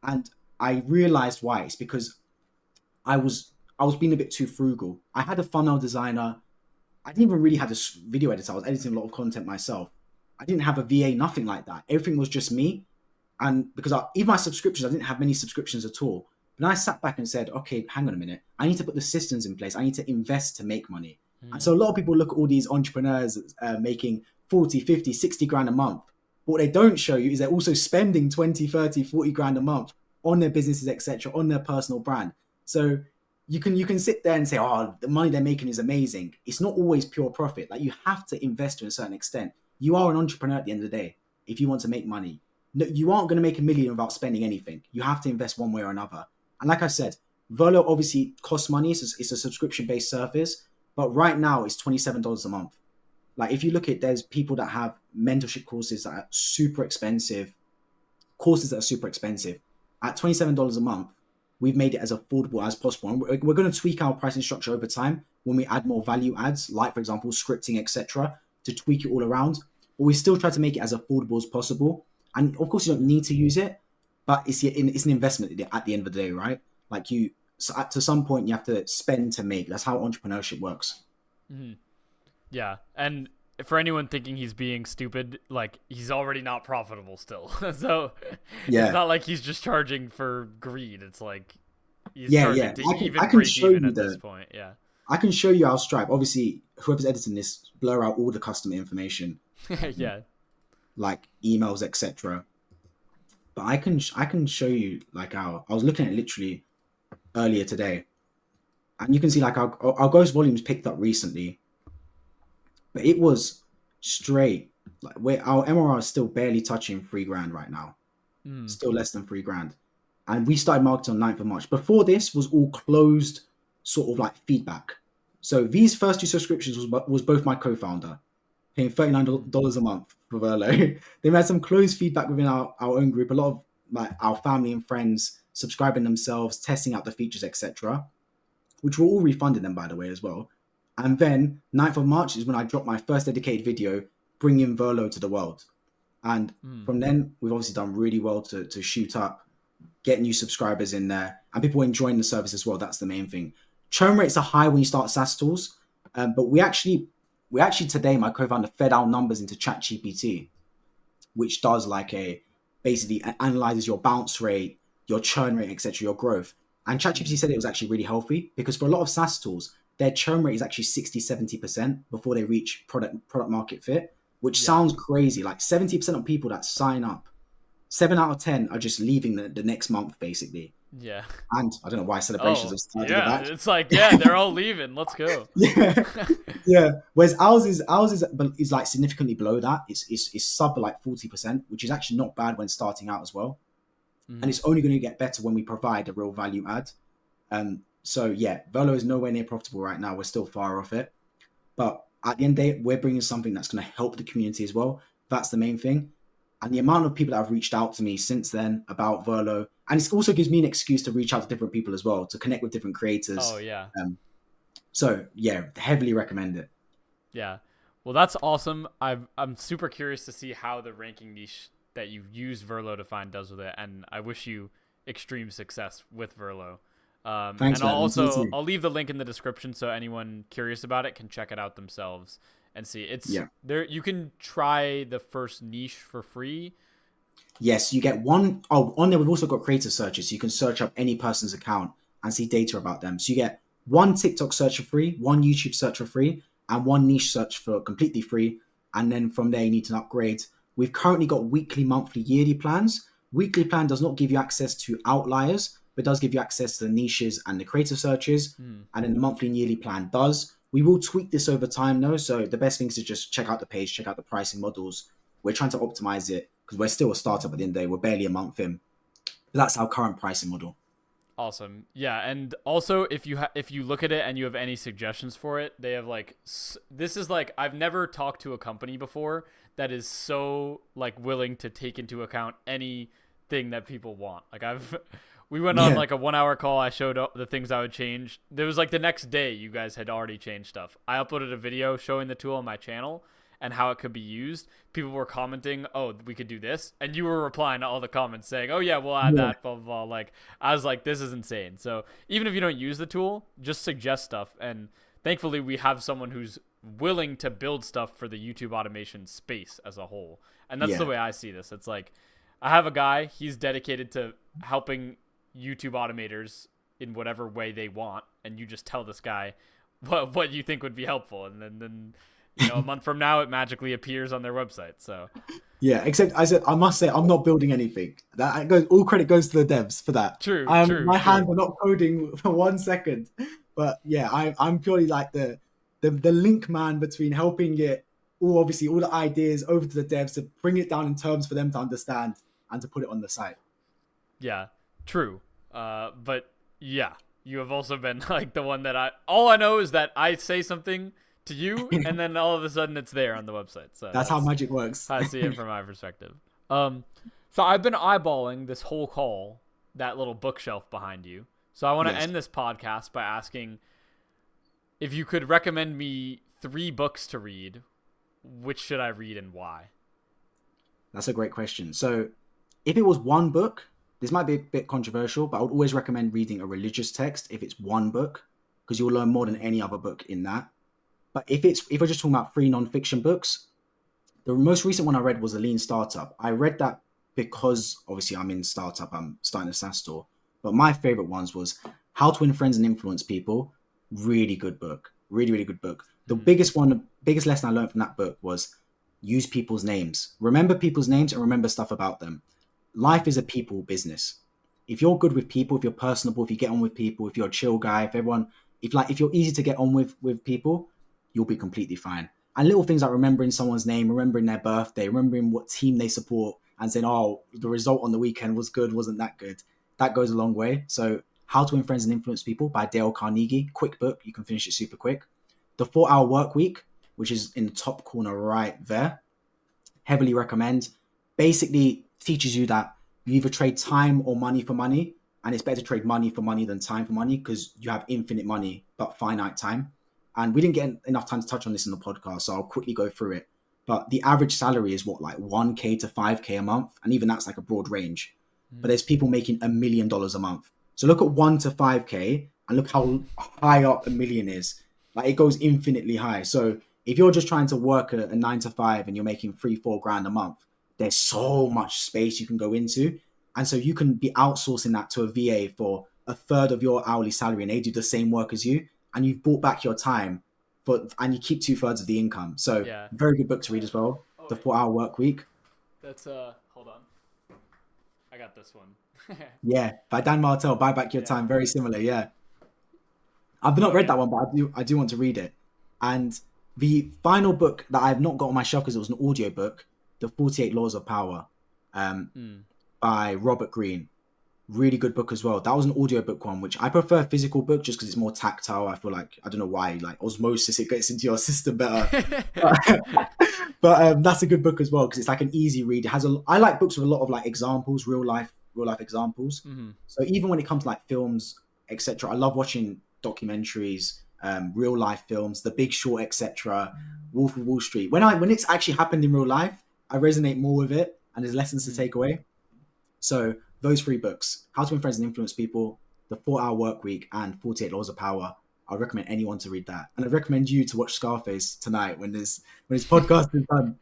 A: And I realized why. It's because I was I was being a bit too frugal. I had a funnel designer. I didn't even really have a video editor. I was editing a lot of content myself. I didn't have a VA, nothing like that. Everything was just me. And because even my subscriptions, I didn't have many subscriptions at all. But I sat back and said, okay, hang on a minute. I need to put the systems in place. I need to invest to make money. And
B: Mm.
A: so a lot of people look at all these entrepreneurs making 40, 50, 60 grand a month. But what they don't show you is they're also spending 20, 30, 40 grand a month on their businesses, etc., on their personal brand. So you can sit there and say, oh, the money they're making is amazing. It's not always pure profit. Like you have to invest to a certain extent. You are an entrepreneur at the end of the day if you want to make money. No, you aren't going to make a million without spending anything. You have to invest one way or another. And like I said, virlo obviously costs money. It's a subscription-based service. But right now, it's $27 a month. Like if you look at, there's people that have mentorship courses that are super expensive, courses that are super expensive. At $27 a month, we've made it as affordable as possible. And we're going to tweak our pricing structure over time when we add more value adds, like for example, scripting, etc., to tweak it all around. But we still try to make it as affordable as possible. And of course, you don't need to use it, but it's an investment at the end of the day, right? Like to some point, you have to spend to make. That's how entrepreneurship works.
B: Mm-hmm. Yeah, and for anyone thinking he's being stupid, like he's already not profitable still. So it's
A: Yeah,
B: not like he's just charging for greed. It's like he's
A: yeah,
B: charging
A: yeah.
B: to
A: I
B: even
A: can
B: break
A: show
B: even
A: you
B: at this
A: the
B: point. Yeah.
A: I can show you our Stripe. Obviously, whoever's editing this, blur out all the customer information,
B: Yeah.
A: like emails, etc. But I can show you like I was looking at it literally earlier today, and you can see like our gross volumes picked up recently, but it was straight. Like our MRR is still barely touching 3 grand right now,
B: Mm.
A: still less than 3 grand, and we started marketing on 9th of March. Before this was all closed, sort of like feedback. So these first two subscriptions was both my co-founder paying
B: Mm.
A: $39 a month for Virlo. They've had some closed feedback within our own group. A lot of like our family and friends subscribing themselves, testing out the features, etc., which were all refunded them, by the way, as well. And then 9th of March is when I dropped my first dedicated video, bringing Virlo to the world. And
B: Mm.
A: from then, we've obviously done really well to shoot up, get new subscribers in there, and people enjoying the service as well. That's the main thing. Churn rates are high when you start SaaS tools, but we actually today, my co-founder fed our numbers into ChatGPT, which does like basically analyzes your bounce rate, your churn rate, etc., your growth. And ChatGPT
B: Mm.
A: said it was actually really healthy because for a lot of SaaS tools, their churn rate is actually 60, 70% before they reach product market fit, which
B: Yeah.
A: sounds crazy. Like 70% of people that sign up, 7 out of 10 are just leaving the next month, basically.
B: Yeah.
A: And I don't know why celebrations
B: Oh,
A: have started
B: yeah.
A: back.
B: It's like, yeah, they're all leaving. Let's go.
A: Yeah, yeah. Whereas ours is like significantly below that. It's sub like 40%, which is actually not bad when starting out as well. And
B: Mm.
A: it's only going to get better when we provide a real value add. So yeah, Velo is nowhere near profitable right now. We're still far off it. But at the end of the day, we're bringing something that's going to help the community as well. That's the main thing. And the amount of people that have reached out to me since then about virlo, and it also gives me an excuse to reach out to different people as well, to connect with different
B: Oh
A: creators.
B: yeah.
A: So yeah, heavily recommend it.
B: Yeah. Well, that's awesome. I'm super curious to see how the ranking niche that you've used virlo to find does with it, and I wish you extreme success with virlo. And
A: Thanks, man. You too.
B: I'll leave the link in the description so anyone curious about it can check it out themselves and see. It's
A: Yeah.
B: there. You can try the first niche for free.
A: Yes, you get one. Oh, on there we've also got creator searches. So you can search up any person's account and see data about them. So you get one TikTok search for free, one YouTube search for free, and one niche search for completely free. And then from there you need to upgrade. We've currently got weekly, monthly, yearly plans. Weekly plan does not give you access to outliers, but does give you access to the niches and the creator searches. And then the monthly and yearly plan does. We will tweak this over time though. So the best thing is to just check out the page, check out the pricing models. We're trying to optimize it because we're still a startup at the end of the day. We're barely a month in. But that's our current pricing model.
B: Awesome. Yeah, and also if you look at it and you have any suggestions for it, they have like this is like I've never talked to a company before that is so like willing to take into account anything that people want. Like we went on
A: Yeah.
B: like a 1 hour call. I showed up the things I would change. There was like the next day you guys had already changed stuff. I uploaded a video showing the tool on my channel and how it could be used. People were commenting, "Oh, we could do this," and you were replying to all the comments saying, "Oh yeah, we'll add
A: Yeah.
B: that." Blah blah blah. Like I was like, "This is insane." So even if you don't use the tool, just suggest stuff. And thankfully, we have someone who's willing to build stuff for the YouTube automation space as a whole. And that's the
A: Yeah.
B: way I see this. It's like I have a guy. He's dedicated to helping YouTube automators in whatever way they want, and you just tell this guy what you think would be helpful, and then a month from now it magically appears on their website. So
A: Yeah. Except I must say, I'm not building anything. That goes, all credit goes to the devs for that.
B: true, true,
A: My hands
B: true.
A: are not coding for 1 second. But yeah, I'm purely like the link man between helping it, all obviously all the ideas over to the devs to bring it down in terms for them to understand and to put it on the site.
B: Yeah, true. But yeah, you have also been like the one that all I know is that I say something to you, and then all of a sudden it's there on the website. So
A: That's how
B: that's
A: magic works.
B: how I see it from my perspective. So I've been eyeballing this whole call, that little bookshelf behind you. So I want to
A: Yes.
B: end this podcast by asking if you could recommend me 3 books to read. Which should I read and why?
A: That's a great question. So if it was one book, this might be a bit controversial, but I would always recommend reading a religious text if it's one book, because you'll learn more than any other book in that. But if we're just talking about free non-fiction books, the most recent one I read was A Lean Startup. I read that because obviously I'm in startup, I'm starting a SaaS store. But my favorite ones was How to Win Friends and Influence People. Really good book. Really, really good book. The biggest lesson I learned from that book was use people's names. Remember people's names and remember stuff about them. Life is a people business. If you're good with people, if you're personable, if you get on with people, if you're a chill guy, if you're easy to get on with people, you'll be completely fine. And little things like remembering someone's name, remembering their birthday, remembering what team they support, and saying, "Oh, the result on the weekend was good, wasn't that good?" That goes a long way. So, How to Win Friends and Influence People by Dale Carnegie. Quick book, you can finish it super quick. The 4 Hour Work Week, which is in the top corner right there. Heavily recommend. Basically teaches you that you either trade time or money for money, and it's better to trade money for money than time for money because you have infinite money but finite time. And we didn't get enough time to touch on this in the podcast, so I'll quickly go through it. But the average salary is what, like 1K to 5K a month, and even that's like a broad range. But there's people making $1 million a month. So look at 1 to 5K and look how high up a million is. Like it goes infinitely high. So if you're just trying to work a 9 to 5 and you're making 3-4 grand a month, there's so much space you can go into. And so you can be outsourcing that to a VA for a third of your hourly salary and they do the same work as you. And you've bought back your time, and you keep 2/3 of the income. So
B: Yeah.
A: very good book to read as well. The 4 Hour Work Week.
B: That's hold on. I got this one.
A: Yeah, by Dan Martell, Buy Back Your
B: Yeah.
A: Time. Very similar. Yeah. I've not read that one, but I do want to read it. And the final book that I've not got on my shelf because it was an audio book, The 48 Laws of Power, by Robert Greene. really good book as well. That was an audiobook one, which I prefer physical book just because it's more tactile. I feel like, I don't know why, like osmosis, it gets into your system better. But that's a good book as well because it's like an easy read. It has I like books with a lot of like examples, real life examples.
B: Hmm.
A: So even when it comes to like films, etc., I love watching documentaries, real life films, The Big Short, etc., Wolf of Wall Street. When it's actually happened in real life, I resonate more with it, and there's lessons to
B: Hmm.
A: take away. So those three books: How to Win Friends and Influence People, The 4 Hour Work Week, and 48 Laws of Power. I recommend anyone to read that, and I recommend you to watch Scarface tonight when this podcast is done.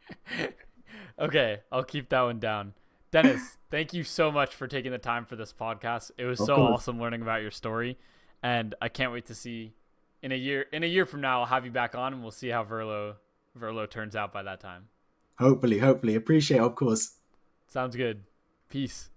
B: Okay, I'll keep that one down. Dennis, thank you so much for taking the time for this podcast. It was
A: Of
B: so
A: course,
B: awesome learning about your story, and I can't wait to see in a year from now I'll have you back on and we'll see how Virlo turns out by that time.
A: hopefully, appreciate it, of course.
B: Sounds good. Peace.